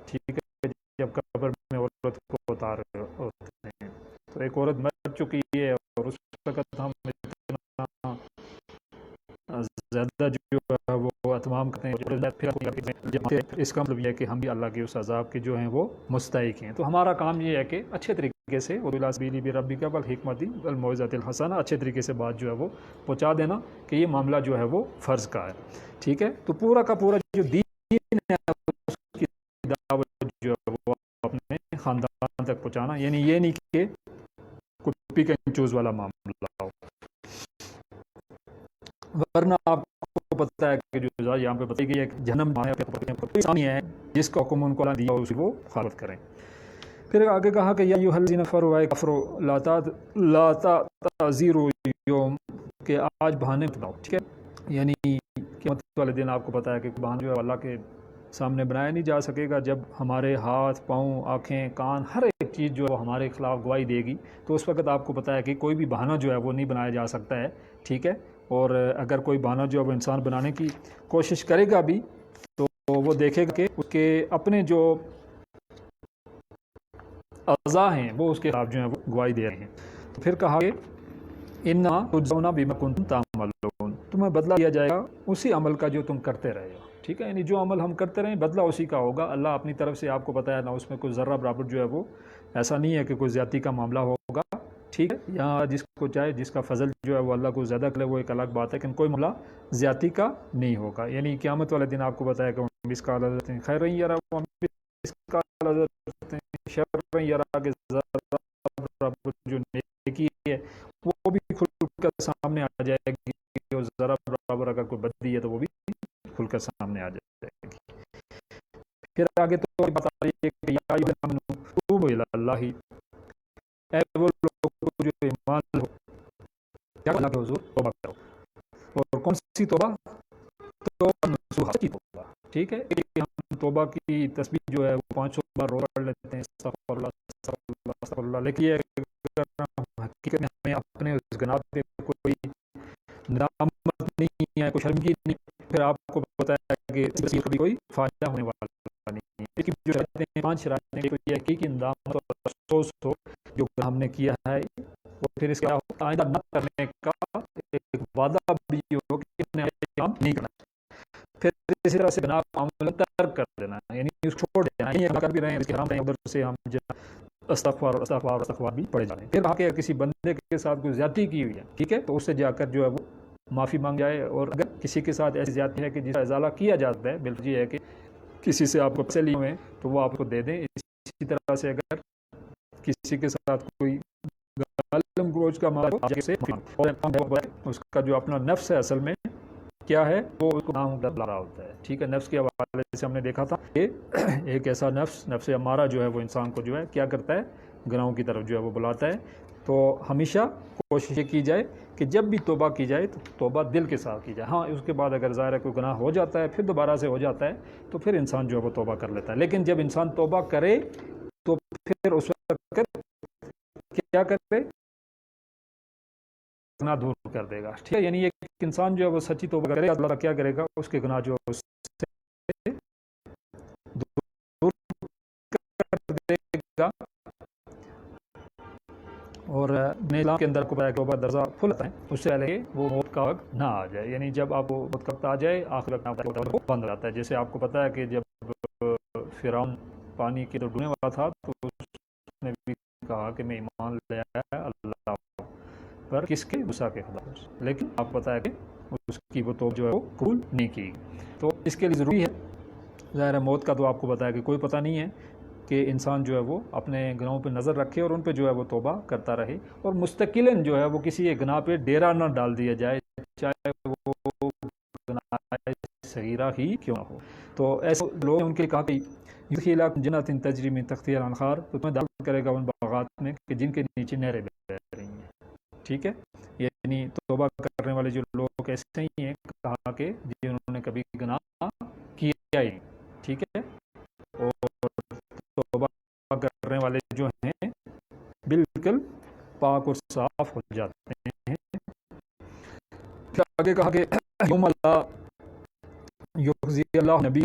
A: ٹھیک ہے، جب قبر میں عورت کو اتار ہوتے ہیں تو ایک عورت مر چکی ہے اور اس وقت ہم اتنا زیادہ جو ہے وہ اتمام کرتے ہیں. اس کا مطلب یہ ہے کہ ہم بھی اللہ کے اس عذاب کے جو ہیں وہ مستحق ہیں. تو ہمارا کام یہ ہے کہ اچھے طریقے سے ربک بالحکمت والموعظۃ الحسنہ اچھے طریقے سے بات جو ہے وہ پہنچا دینا کہ یہ معاملہ جو ہے وہ فرض کا ہے. ٹھیک ہے، تو پورا کا پورا جو دین ہے اس کی دعوت تک پہنچانا، یعنی یہ نہیں کہ کوئی پک اینڈ چوز والا معاملہ ہو، ورنہ آپ کو پتہ ہے کہ جو یہاں پہ بتائی گئی ہے جہنم ہے جس کا حکم ان کو اللہ دیا ہو وہ مخالفت کریں۔ پھر آگے کہا کہ یا ایھا الذین کفروا کفروا لا تعتذروا یوم، کہ آج بہانے مت بناؤ، ٹھیک ہے، یعنی قیامت والے دن آپ کو پتہ ہے کہ بہانہ جو ہے اللہ کے سامنے بنایا نہیں جا سکے گا۔ جب ہمارے ہاتھ، پاؤں، آنکھیں، کان، ہر ایک چیز جو ہے ہمارے خلاف گواہی دے گی، تو اس وقت آپ کو پتہ ہے کہ کوئی بھی بہانہ جو ہے وہ نہیں بنایا جا سکتا ہے، ٹھیک ہے۔ اور اگر کوئی بہانہ جو ہے وہ انسان بنانے کی کوشش کرے گا بھی تو وہ دیکھے گا کہ اس کے اپنے جو اعضاء ہیں وہ اس کے خلاف جو ہیں وہ گواہی دے رہے ہیں۔ تو پھر کہا کہ انما تجزون بما کنتم تعملون، تمہیں بدلہ دیا جائے گا اسی عمل کا جو تم کرتے رہے ہو، ٹھیک ہے، یعنی جو عمل ہم کرتے رہیں بدلہ اسی کا ہوگا۔ اللہ اپنی طرف سے آپ کو بتایا نہ اس میں کوئی ذرہ برابر جو ہے وہ ایسا نہیں ہے کہ کوئی زیادتی کا معاملہ ہوگا، ٹھیک ہے، یہاں جس کو چاہے جس کا فضل جو ہے وہ اللہ کو زیادہ کرے وہ ایک الگ بات ہے، لیکن کوئی معاملہ زیادتی کا نہیں ہوگا۔ یعنی قیامت والے دن آپ کو بتایا کہ مثقال ذرۃ خیر یرا ومثقال ذرۃ شر یرا، کہ ذرہ برابر جو نیکی ہے وہ بھی کھل کر سامنے آ جائے گی، اور ذرا برابر اگر کوئی بدی ہے تو وہ بھی کھل کر سامنے آ جائے گی۔ پھر آگے تو بتا رہی ہے کہ یا ایھا الذین آمنوا توبوا الی اللہ، اے وہ لوگ جو ایمان ہو کیا اللہ کے حضور توبہ کرو، اور کون سی توبہ؟ توبہ نصوحہ، سچی توبہ، ٹھیک ہے۔ ہم توبہ کی تسبیح جو ہے وہ 500 بار روز پڑھ لیتے ہیں، استغفر اللہ استغفر اللہ استغفر اللہ، لیکن یہ حقیقت میں ہمیں اپنے اس گناہ پہ کوئی ندامت نہیں ہے، کوئی شرمگی نہیں، پھر آپ کو پتہ ہے کہ اس سے کبھی کوئی فائدہ ہونے والا نہیں ہے۔ لیکن جو شرائط ہیں 5 شرائط ہیں، یہ حقیقی ندامت اور افسوس ہو جو ہم نے کیا ہے، اور پھر اس کا آئندہ نہ کرنے کا ایک وعدہ بھی ہو کہ کام نہیں کرنا، پھر اسی طرح سے گناہ معاملہ ترک کر دینا، یعنی اس کو چھوڑ دینا، یہ کر بھی رہے ہیں اس کے حرام رہے ہیں ادھر سے ہم استغفار استغفار استغفار بھی پڑے جا رہے ہیں۔ پھر کہا کہ کسی بندے کے ساتھ کوئی زیادتی کی ہوئی ہے، ٹھیک ہے، تو اس سے جا کر جو ہے وہ معافی مانگ جائے، اور اگر کسی کے ساتھ ایسی زیادتی ہے کہ جس کا ازالہ کیا جاتا ہے، بالکل یہ ہے کہ کسی سے آپ کو پیسے لیے ہوئے ہیں تو وہ آپ کو دے دیں۔ اسی طرح سے اگر کسی کے ساتھ کوئی گالم گلوچ کا معاملہ ہو، اس کا جو اپنا نفس ہے اصل میں کیا ہے وہ اس کو نام ڈلا رہا ہوتا ہے، ٹھیک ہے۔ نفس کے حوالے سے ہم نے دیکھا تھا کہ ایک ایسا نفس امارہ جو ہے وہ انسان کو جو ہے کیا کرتا ہے، گناہوں کی طرف جو ہے وہ بلاتا ہے۔ تو ہمیشہ کوشش کی جائے کہ جب بھی توبہ کی جائے تو توبہ دل کے ساتھ کی جائے، ہاں اس کے بعد اگر ظاہر ہے کوئی گناہ ہو جاتا ہے پھر دوبارہ سے ہو جاتا ہے تو پھر انسان جو ہے وہ توبہ کر لیتا ہے، لیکن جب انسان توبہ کرے تو پھر اس وقت کیا کرے، گناہ دور کر دے گا، ٹھیک ہے، یعنی ایک انسان جو ہے وہ سچی توبہ کرے، اللہ کیا کرے گا، اس کے گناہ جو ہے اس سے دور کر دے گا، اور اسلام کے اندر کو توبہ درجہ کھل جاتا ہے اس سے پہلے وہ موت کا وقت نہ آ جائے، یعنی جب آپ کو موت کا وقت آ جائے آخر وقت بند ہو جاتا ہے۔ جیسے آپ کو پتہ ہے کہ جب فرعون پانی کے تو ڈوبنے والا تھا تو اس نے بھی کہا کہ میں ایمان لے آیا اللہ پر، کس کے؟ موسیٰ کے خدا پر، لیکن آپ کو پتہ ہے کہ اس کی وہ توبہ جو ہے وہ قبول نہیں کی۔ تو اس کے لیے ضروری ہے، ظاہر ہے موت کا تو آپ کو پتہ ہے کہ کوئی پتہ نہیں ہے، کہ انسان جو ہے وہ اپنے گناہوں پہ نظر رکھے اور ان پہ جو ہے وہ توبہ کرتا رہے، اور مستقلاً جو ہے وہ کسی ایک گناہ پہ ڈیرا نہ ڈال دیا جائے، چاہے وہ گناہ صغیرہ ہی کیوں نہ ہو۔ تو ایسے لوگ ان کے کہا کہ یدخلکم جنات تجری من تحتہا الانہار، تو تمہیں داخل کرے گا ان باغات میں کہ جن کے نیچے نہریں بہہ رہی ہیں، ٹھیک ہے، یعنی توبہ کرنے والے جو لوگ ایسے ہی ہیں، کہا کہ جنہوں نے کبھی گناہ کیا ہی، ٹھیک ہے، اور توبہ کرنے والے جو ہیں بالکل پاک اور صاف ہو جاتے ہیں۔ پھر آگے کہا کہ یوم اللہ یخزی اللہ نبی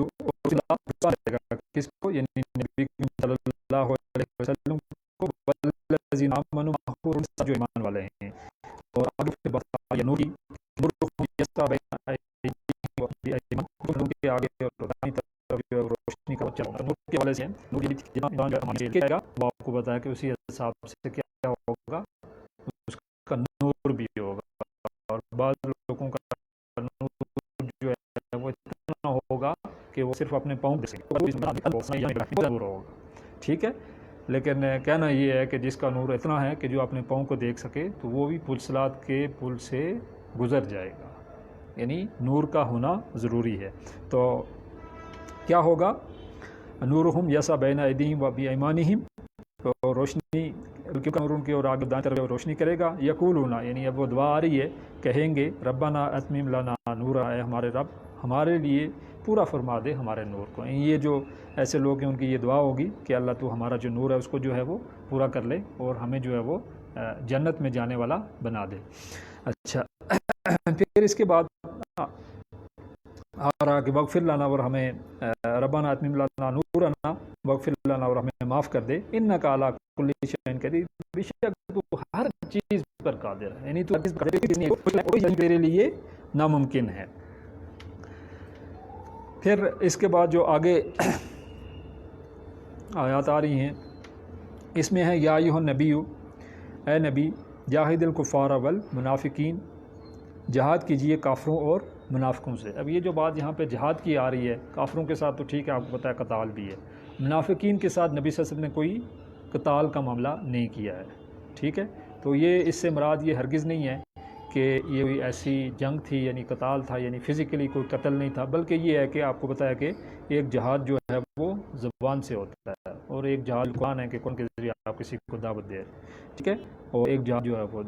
A: کس کو، یعنی نبی صلی اللہ علیہ وسلم کو، والذین آمنوا معہ، جو ایمان والے ہیں، اور آگے پھر بتا یا نوری یسطا بین ایدیہم وبایمانہم، کے آگے اور دائیں طرف روشنی کا چلنا، نور کے حوالے سے نور جتنا انسان جو ہے جائے گا وہ آپ کو بتایا کہ اسی حساب سے کیا ہوگا، اس کا نور بھی ہوگا، اور بعض لوگوں کا نور جو ہے وہ اتنا ہوگا کہ وہ صرف اپنے پاؤں دور ہوگا، ٹھیک ہے۔ لیکن کہنا یہ ہے کہ جس کا نور اتنا ہے کہ جو اپنے پاؤں کو دیکھ سکے تو وہ بھی پل صراط کے پل سے گزر جائے گا، یعنی نور کا ہونا ضروری ہے۔ تو کیا ہوگا؟ نورہم یسعی بین ایدیہم و بایمانہم، تو روشنی نور ان کے اور آگے دائیں طرف روشنی کرے گا۔ یقولون، یعنی اب وہ دعا آ رہی ہے، کہیں گے ربنا اتمم لنا نورا، اے ہمارے رب ہمارے لیے پورا فرما دے ہمارے نور کو۔ یہ جو ایسے لوگ ہیں ان کی یہ دعا ہوگی کہ اللہ تو ہمارا جو نور ہے اس کو جو ہے وہ پورا کر لے اور ہمیں جو ہے وہ جنت میں جانے والا بنا دے۔ اچھا، پھر اس کے بعد آ رہا کہ وغفر لنا، اور ہمیں ربنا اتمم لنا نورنا وغفر لنا، اور ہمیں معاف کر دے، انک علی کل شیء قدیر، بے شک تو ہر چیز پر قادر ہے، یعنی تو تیرے لیے ناممکن ہے۔ پھر اس کے بعد جو آگے آیات آ رہی ہیں اس میں ہے یا ایھا النبی، اے نبی، جاہد الکفار والمنافقین، جہاد کیجئے کافروں اور منافقوں سے۔ اب یہ جو بات یہاں پہ جہاد کی آ رہی ہے، کافروں کے ساتھ تو ٹھیک ہے، آپ کو پتہ ہے قتال بھی ہے، منافقین کے ساتھ نبی صلی اللہ علیہ وسلم نے کوئی قتال کا معاملہ نہیں کیا ہے، ٹھیک ہے۔ تو یہ اس سے مراد یہ ہرگز نہیں ہے کہ یہ کوئی ایسی جنگ تھی، یعنی قتال تھا، یعنی فزیکلی کوئی قتل نہیں تھا، بلکہ یہ ہے کہ آپ کو پتہ ہے کہ ایک جہاد جو ہے وہ زبان سے ہوتا ہے، اور ایک جہاد قرآن ہے کہ قرآن کے ذریعے آپ کسی کو دعوت دے رہے ہیں، ٹھیک ہے، اور ایک جہاد جو ہے وہ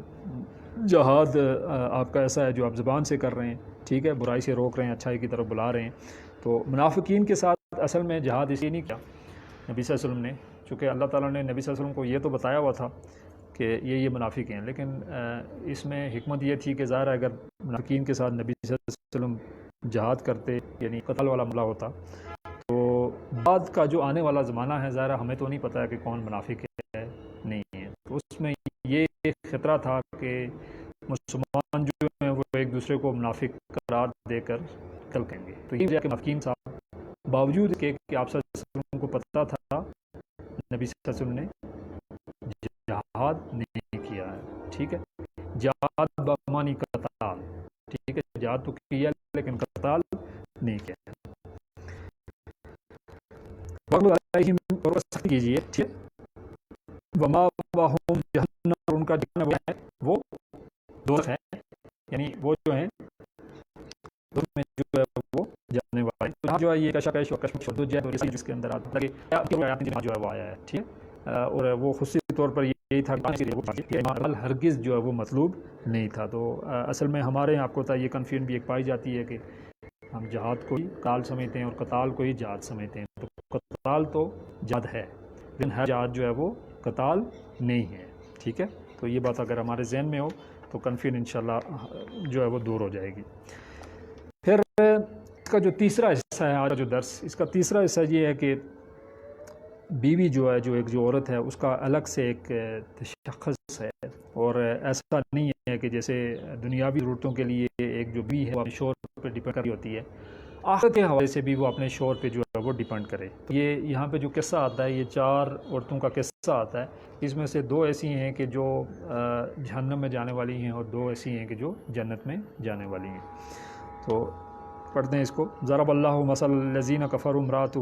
A: جہاد آپ کا ایسا ہے جو آپ زبان سے کر رہے ہیں، ٹھیک ہے، برائی سے روک رہے ہیں، اچھائی کی طرف بلا رہے ہیں۔ تو منافقین کے ساتھ اصل میں جہاد اسی نہیں کیا نبی صلی اللہ علیہ وسلم نے، چونکہ اللہ تعالیٰ نے نبی صلی اللہ علیہ وسلم کو یہ تو بتایا ہوا تھا کہ یہ منافق ہیں، لیکن اس میں حکمت یہ تھی کہ ظاہر ہے اگر منافقین کے ساتھ نبی صلی اللہ علیہ وسلم جہاد کرتے، یعنی قتل والا معاملہ ہوتا، تو بعد کا جو آنے والا زمانہ ہے، ظاہر ہمیں تو نہیں پتہ ہے کہ کون منافق ہے نہیں ہے، تو اس میں یہ خطرہ تھا کہ مسلمان جو ہیں وہ ایک دوسرے کو منافق قرار دے کر قتل کریں گے۔ تو یہ وجہ کہ منافقین صاحب باوجود کہ آپ صلی اللہ علیہ وسلم کو پتہ تھا، نبی صلی اللہ علیہ وسلم نے جہاد نہیں کیا ہے، ٹھیک ہے، جہاد بمانی قتال، ٹھیک ہے، جہاد تو کیا لیکن قتال نہیں کیا۔ وقت سخت کیجیے، ٹھیک ہے، وما واہم جہنم، اور ان کا جہنم ہے وہ دوزخ ہے، یعنی وہ جو ہیں دوزخ میں جو ہے وہ جانے والے، تو جو ہے یہ کشمکش و کشمکش اور جس کے اندر آتا ہے جو ہے وہ آیا ہے، ٹھیک ہے، اور وہ خصوصی طور پر یہی تھا کہ ہرگز جو ہے وہ مطلوب نہیں تھا۔ تو اصل میں ہمارے یہاں آپ کو یہ کنفیوژن بھی ایک پائی جاتی ہے کہ ہم جہاد کو ہی قتال سمجھتے ہیں اور قتال کو ہی جہاد سمجھتے ہیں، تو قتال تو جہاد ہے لیکن ہر جہاد جو ہے وہ قتال نہیں ہے، ٹھیک ہے۔ تو یہ بات اگر ہمارے ذہن میں ہو تو کنفیوژن انشاءاللہ جو ہے وہ دور ہو جائے گی۔ پھر اس کا جو تیسرا حصہ ہے آج کا جو درس، اس کا تیسرا حصہ یہ ہے کہ بیوی جو ہے، جو ایک جو عورت ہے، اس کا الگ سے ایک تشخص ہے، اور ایسا نہیں ہے کہ جیسے دنیاوی ضرورتوں کے لیے ایک جو بیوی ہے وہ اپنے شوہر پہ ڈیپینڈ کر رہی ہوتی ہے، آخرت کے حوالے سے بھی وہ اپنے شوہر پہ جو ہے وہ ڈیپینڈ کرے۔ تو یہ یہاں پہ جو قصہ آتا ہے، یہ 4 عورتوں کا قصہ آتا ہے، اس میں سے 2 ایسی ہیں کہ جو جہنم میں جانے والی ہیں، اور 2 ایسی ہیں کہ جو جنت میں جانے والی ہیں۔ تو پڑھتے ہیں اس کو۔ ضرب اللہ مثل الذین کفروا امرأۃ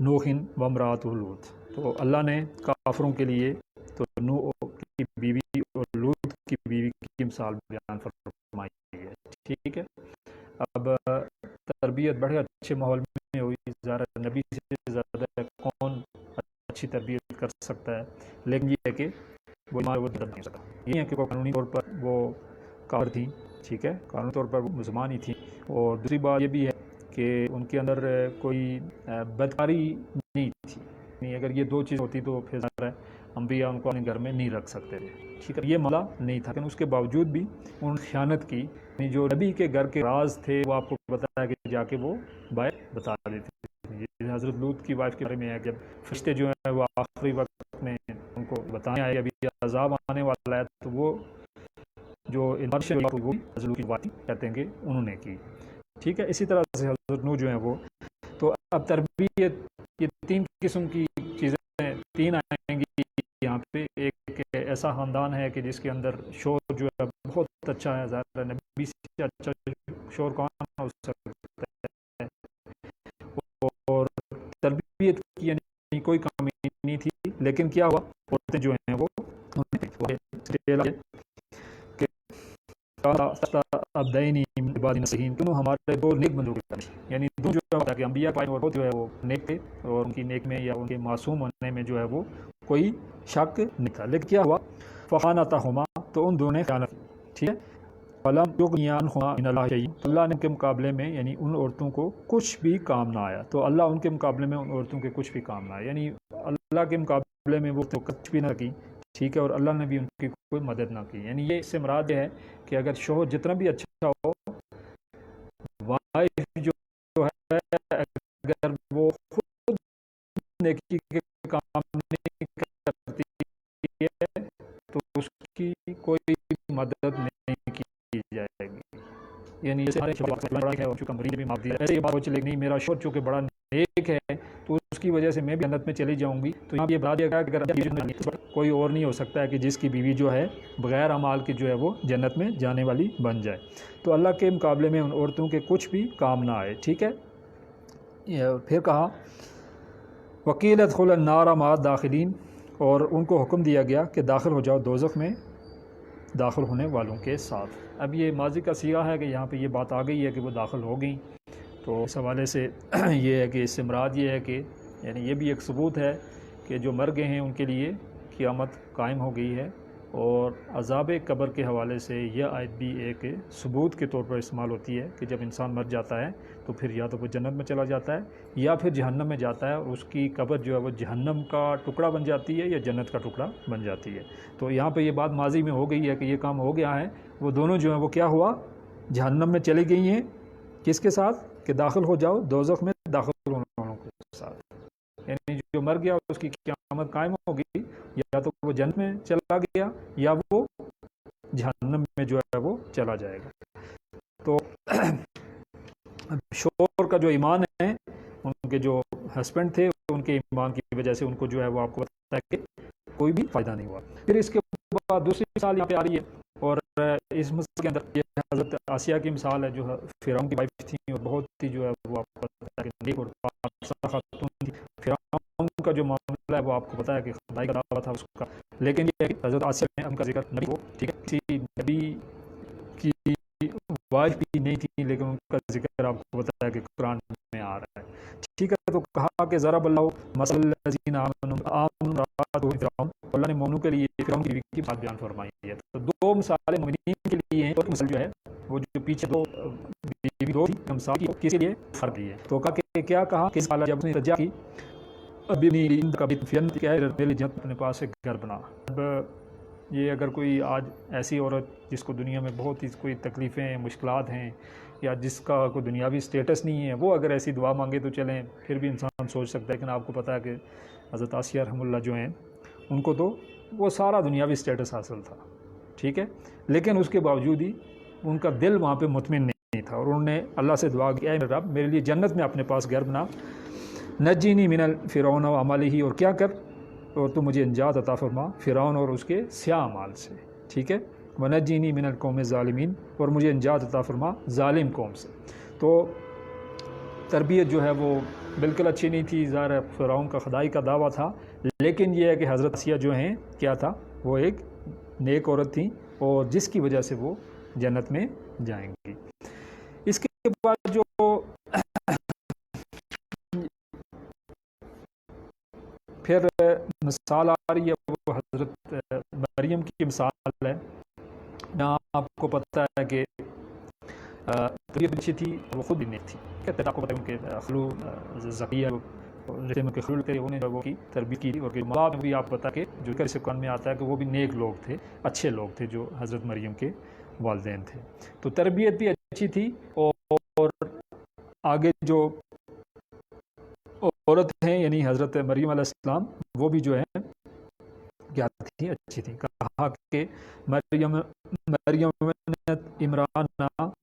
A: نوح و امرأۃ لوط، تو اللہ نے کافروں کے لیے تو نوح کی بیوی اور لوط کی بیوی کی مثال بیان فرمائی ہے، ٹھیک ہے۔ اب تربیت بڑے اچھے ماحول میں ہوئی، ظاہر نبی سے زیادہ کون اچھی تربیت کر سکتا ہے، لیکن یہ ہے کہ وہ نہیں ہو سکتا، یہ ہے کہ وہ قانونی طور پر وہ کافر تھیں، ٹھیک ہے، قانونی طور پر وہ مسلمان ہی تھیں، اور دوسری بات یہ بھی ہے کہ ان کے اندر کوئی بدکاری نہیں تھی، یعنی اگر یہ 2 چیز ہوتی تو پھر ظاہر ہے انبیاء ان کو اپنے گھر میں نہیں رکھ سکتے تھے، ٹھیک ہے، یہ معاملہ نہیں تھا، لیکن اس کے باوجود بھی انہوں نے خیانت کی، یعنی جو نبی کے گھر کے راز تھے وہ آپ کو بتایا کہ جا کے وہ باہر بتا دیتے تھے۔ یہ حضرت لوط کی وائف کے بارے میں ہے، جب فرشتے جو ہیں وہ آخری وقت میں ان کو بتانے آئے ابھی عذاب آنے والا ہے، تو وہ جو انفارمیشن وہ حضرت لوط کی وائف کہتے ہیں کہ انہوں نے کی، ٹھیک ہے۔ اسی طرح سے حضرت نوح جو ہیں وہ، تو اب تربیت یہ 3 قسم کی چیزیں 3 آئیں گی یہاں پہ۔ ایک ایسا خاندان ہے کہ جس کے اندر شوہر جو ہے بہت اچھا ہے، ظاہر نبی سے اچھا شوہر کون ہو سکتا ہے، اور تربیت کی یعنی کوئی کمی لیکن کیا ہوا، عورتیں جو ہیں وہ ہمارے دو نیک بندوں کے، یعنی دو جو ہے کہ انبیاء پائے اور وہ جو ہے وہ نیک تھے، اور ان کی نیک میں یا ان کے معصوم ہونے میں جو ہے وہ کوئی شک نہیں تھا، لیکن کیا ہوا، فخانتہما، تو ان دونوں نے خیانت کی، ٹھیک ہے، فلم یغنیانہما من اللہ شیء، اللہ نے ان کے مقابلے میں یعنی ان عورتوں کو کچھ بھی کام نہ آیا، تو اللہ ان کے مقابلے میں ان عورتوں کے کچھ بھی کام نہ آیا، یعنی اللہ کے مقابلے میں وہ کچھ بھی نہ کی، ٹھیک ہے، اور اللہ نے بھی ان کی کوئی مدد نہ کی، یعنی یہ اس سے مراد یہ ہے کہ اگر شوہر جتنا بھی اچھا ہو، وائف جو ہے اگر وہ خود نیکی کے کام نہیں کرتی ہے تو اس کی کوئی مدد نہیں کی جائے گی، یعنی ایسے یہ بات چلے نہیں، میرا شوہر چونکہ بڑا نیک ہے تو اس کی وجہ سے میں بھی جنت میں چلی جاؤں گی، تو یہ بات یہ اگر کوئی اور نہیں ہو سکتا ہے کہ جس کی بیوی جو ہے بغیر اعمال کے جو ہے وہ جنت میں جانے والی بن جائے، تو اللہ کے مقابلے میں ان عورتوں کے کچھ بھی کام نہ آئے، ٹھیک ہے۔ پھر کہا وقیل ادخلوا النار مع الداخلین، اور ان کو حکم دیا گیا کہ داخل ہو جاؤ دوزخ میں داخل ہونے والوں کے ساتھ۔ اب یہ ماضی کا صیغہ ہے کہ یہاں پہ یہ بات آ گئی ہے کہ وہ داخل ہو گئیں، تو اس حوالے سے یہ ہے کہ اس سے مراد یہ ہے کہ یعنی یہ بھی ایک ثبوت ہے کہ جو مر گئے ہیں ان کے لیے قیامت قائم ہو گئی ہے، اور عذاب قبر کے حوالے سے یہ آیت بھی ایک ثبوت کے طور پر استعمال ہوتی ہے کہ جب انسان مر جاتا ہے تو پھر یا تو وہ جنت میں چلا جاتا ہے یا پھر جہنم میں جاتا ہے، اور اس کی قبر جو ہے وہ جہنم کا ٹکڑا بن جاتی ہے یا جنت کا ٹکڑا بن جاتی ہے، تو یہاں پہ یہ بات ماضی میں ہو گئی ہے کہ یہ کام ہو گیا ہے، وہ دونوں جو ہیں وہ کیا ہوا، جہنم میں چلی گئی ہیں، کس کے ساتھ، کہ داخل ہو جاؤ دوزخ میں داخل ہونے والوں کے ساتھ، یعنی جو مر گیا اس کی قیامت قائم ہوگی، یا تو وہ جنت میں چلا گیا یا وہ جہنم میں جو ہے وہ چلا جائے گا۔ تو شوہر کا جو ایمان ہے، ان کے جو ہسبینڈ تھے ان کے ایمان کی وجہ سے ان کو جو ہے وہ آپ کو بتایا کہ کوئی بھی فائدہ نہیں ہوا۔ پھر اس کے بعد دوسری مثال یہاں پہ آ رہی ہے، اور اس مثال کے اندر یہ حضرت آسیہ کی مثال ہے جو فرعون کی وائف تھی، اور بہت ہی جو ہے وہ آپ کو پتہ ہے کہ نیک اور پاک خاتون تھی۔ فرعون کا جو معاملہ ہے وہ آپ کو پتہ ہے کہ خدائی کا دعویٰ تھا اس کا، لیکن یہ ہے کہ حضرت آسیہ میں ان کا ذکر نبی ہو، ٹھیک ہے، کسی نبی کی وائف بھی نہیں تھی، لیکن ان کا ذکر آپ کو پتہ ہے کہ قرآن میں آ رہا ہے، ٹھیک ہے۔ تو کہا کہ ضرب اللہ مثل الذین آمنوا فرعون، اللہ نے مومنوں کے لیے فرعون کی بیوی کی بات بیان فرمائی ہے، تو دو مثالیں مومنین کے لیے ہیں، اور مثال جو ہے وہ جو پیچھے دو بیوی دو تھی مثال کی کسی لیے فرق دی ہے، تو کہا کہ کیا کہا کہ جب نے رجا کی ابھی نیند کا بھی کیا ہے میری جنت اپنے پاس ایک گھر بنا۔ اب یہ اگر کوئی آج ایسی عورت جس کو دنیا میں بہت ہی کوئی تکلیفیں ہیں، مشکلات ہیں، یا جس کا کوئی دنیاوی سٹیٹس نہیں ہے، وہ اگر ایسی دعا مانگے تو چلیں پھر بھی انسان سوچ سکتا ہے، لیکن آپ کو پتہ ہے کہ حضرت آسیہ رحمہ اللہ جو ہیں ان کو تو وہ سارا دنیاوی سٹیٹس حاصل تھا، ٹھیک ہے، لیکن اس کے باوجود ہی ان کا دل وہاں پہ مطمئن نہیں تھا، اور انہوں نے اللہ سے دعا کی، اے رب میرے لیے جنت میں اپنے پاس گھر بنا، نجینی من فرعون و عملہ، اور کیا کر، اور تو مجھے نجات عطا فرما فرعون اور اس کے سیاہ اعمال سے، ٹھیک ہے، ونجینی من القوم الظالمین، اور مجھے نجات عطا فرما ظالم قوم سے۔ تو تربیت جو ہے وہ بالکل اچھی نہیں تھی، ظاہر فرعون کا خدائی کا دعویٰ تھا، لیکن یہ ہے کہ حضرت آسیہ جو ہیں کیا تھا، وہ ایک نیک عورت تھیں، اور جس کی وجہ سے وہ جنت میں جائیں گی۔ اس کے بعد جو پھر مثال آ رہی ہے وہ حضرت مریم کی مثال ہے۔ یہاں آپ کو پتہ ہے کہ طبیعت اچھی تھی، وہ خود بھی نیک تھی، کہتے ہیں آپ کو پتہ ہے ان کے خلو زکیہ رشتے میں کے خلو تھے، انہیں وہ کی تربیت کی، اور ماں بھی آپ پتہ کہ جو کہ قرآن میں آتا ہے کہ وہ بھی نیک لوگ تھے، اچھے لوگ تھے جو حضرت مریم کے والدین تھے، تو تربیت بھی اچھی تھی، اور آگے جو عورت ہیں یعنی حضرت مریم علیہ السلام وہ بھی جو ہے کیا تھی، اچھی تھی۔ کہا کہ مریم عمران،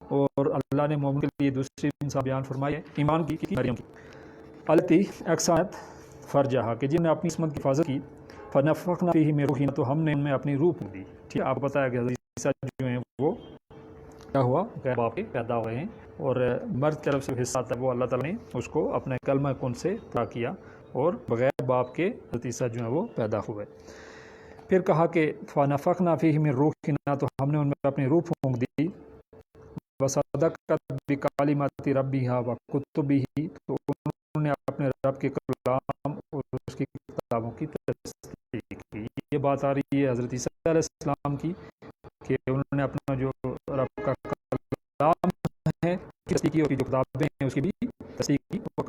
A: اور اللہ نے مومن کے لیے دوسری مثال بیان فرمائی ہے ایمان کی مریم کی، التی اقسامت فرجہا، کہ جن نے اپنی عصمت کی حفاظت کی، فنفخنا فیہ من روحنا، تو ہم نے ان میں اپنی روح دی، ٹھیک ہے، آپ کو پتہ ہے کہ حضرت عیسیٰ جو ہیں وہ کیا ہوا، غیر باپ کے پیدا ہوئے ہیں، اور مرد کی طرف سے حصہ آتا ہے وہ اللہ تعالیٰ نے اس کو اپنے کلمہ کن سے عطا کیا، اور بغیر باپ کے حضرت عیسیٰ جو ہیں وہ پیدا ہوئے۔ پھر کہا کہ فَنَفَخْنَا فِيهِ مِن رُوحِنَا، تو ہم نے ان میں اپنی روح پھونک دی، وَصَدَّقَتْ بِكَلِمَاتِ رَبِّهَا وَكُتُبِهِ، تو انہوں نے اپنے رب کے کلام اور اس کی کتابوں کی تصدیق کی۔ یہ بات آ رہی ہے حضرت عیسیٰ علیہ السلام کی کہ انہوں نے اپنا جو رب کا کلام ہے تصدیق کی، اور جو کتابیں ہیں اس کی بھی تصدیق کی، اور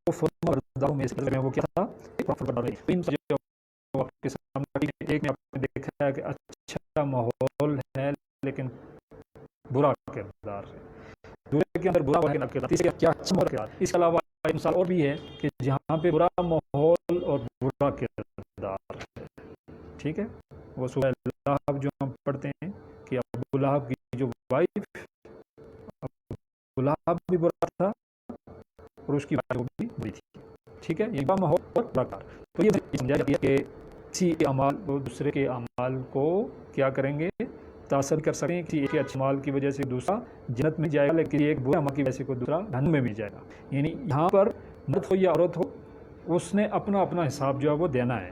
A: وہ فرمانداروں میں سے وہ کیا تھا؟ کے سامنے ایک میں آپ نے دیکھا ہے کہ اچھا ماحول ہے لیکن برا کردار ہے، دوسرے کے اندر برا کردار، تیسرے کیا اچھا کردار۔ اس کے علاوہ ایک مثال اور بھی ہے کہ جہاں پہ برا ماحول اور برا کردار ہے، ٹھیک ہے، وہ سورہ لہب جو ہم پڑھتے ہیں کہ ابو لہب کی جو وائف، ابو لہب بھی برا تھا اور اس کی وائف بھی بری تھی، ٹھیک ہے، یہ برا ماحول اور برا کردار۔ تو یہ سمجھا جاتی ہے کہ کسی اعمال وہ دوسرے کے اعمال کو کیا کریں گے؟ تاثر کر سکیں، کسی ایک اچھے اعمال کی وجہ سے دوسرا جنت میں جائے گا، لیکن ایک برے عمل کی وجہ سے کوئی دوسرا جہنم میں بھی جائے گا۔ یعنی یہاں پر مرد ہو یا عورت ہو، اس نے اپنا اپنا حساب جو ہے وہ دینا ہے،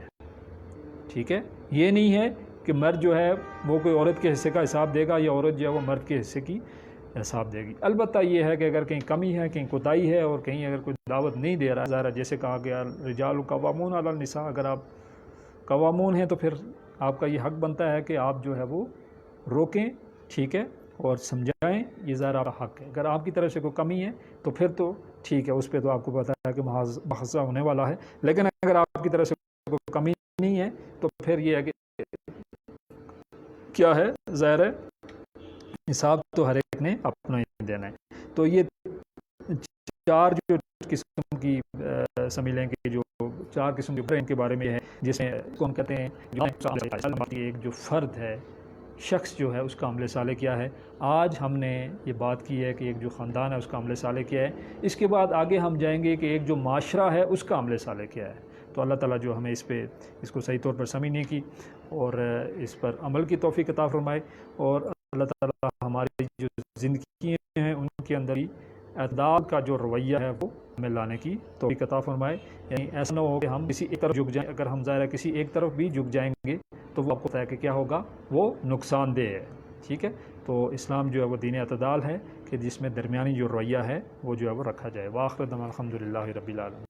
A: ٹھیک ہے۔ یہ نہیں ہے کہ مرد جو ہے وہ کوئی عورت کے حصے کا حساب دے گا یا عورت جو ہے وہ مرد کے حصے کی حساب دے گی۔ البتہ یہ ہے کہ اگر کہیں کمی ہے، کہیں کوتاہی ہے، اور کہیں اگر کوئی دعوت نہیں دے رہا ہے، ظاہر جیسے کہا گیا رجال قوامون علی النساء، اگر آپ قوامون ہیں تو پھر آپ کا یہ حق بنتا ہے کہ آپ جو ہے وہ روکیں، ٹھیک ہے، اور سمجھائیں، یہ ظاہر آپ کا حق ہے۔ اگر آپ کی طرف سے کوئی کمی ہے تو پھر تو ٹھیک ہے، اس پہ تو آپ کو پتہ ہے کہ محاذہ ہونے والا ہے، لیکن اگر آپ کی طرف سے کوئی کمی نہیں ہے تو پھر یہ ہے کہ کیا ہے، ظاہر ہے حساب تو ہر ایک نے اپنا ہی دینا ہے۔ تو یہ چار جو قسم کی سمجھ لیں کہ جو چار قسم کے ان کے بارے میں ہے، جس میں کو ہم کہتے ہیں ایک جو فرد ہے، شخص جو ہے، اس کا عمل صالح کیا ہے۔ آج ہم نے یہ بات کی ہے کہ ایک جو خاندان ہے اس کا عمل صالح کیا ہے، اس کے بعد آگے ہم جائیں گے کہ ایک جو معاشرہ ہے اس کا عمل صالح کیا ہے۔ تو اللہ تعالیٰ جو ہمیں اس کو صحیح طور پر سمجھنے کی اور اس پر عمل کی توفیق عطا فرمائے، اور اللہ تعالیٰ ہماری جو زندگی ہیں ان کے اندر ہی اعتدال کا جو رویہ ہے وہ ہمیں لانے کی توفیق عطا فرمائے۔ یعنی ایسا نہ ہو کہ ہم کسی ایک طرف جھک جائیں، اگر ہم ظاہر ہے کسی ایک طرف بھی جھک جائیں گے تو وہ آپ کو پتہ ہے کہ کیا ہوگا، وہ نقصان دہ ہے، ٹھیک ہے۔ تو اسلام جو ہے وہ دین اعتدال ہے کہ جس میں درمیانی جو رویہ ہے وہ جو ہے وہ رکھا جائے۔ وآخر دعوانا الحمد للہ رب العالمین۔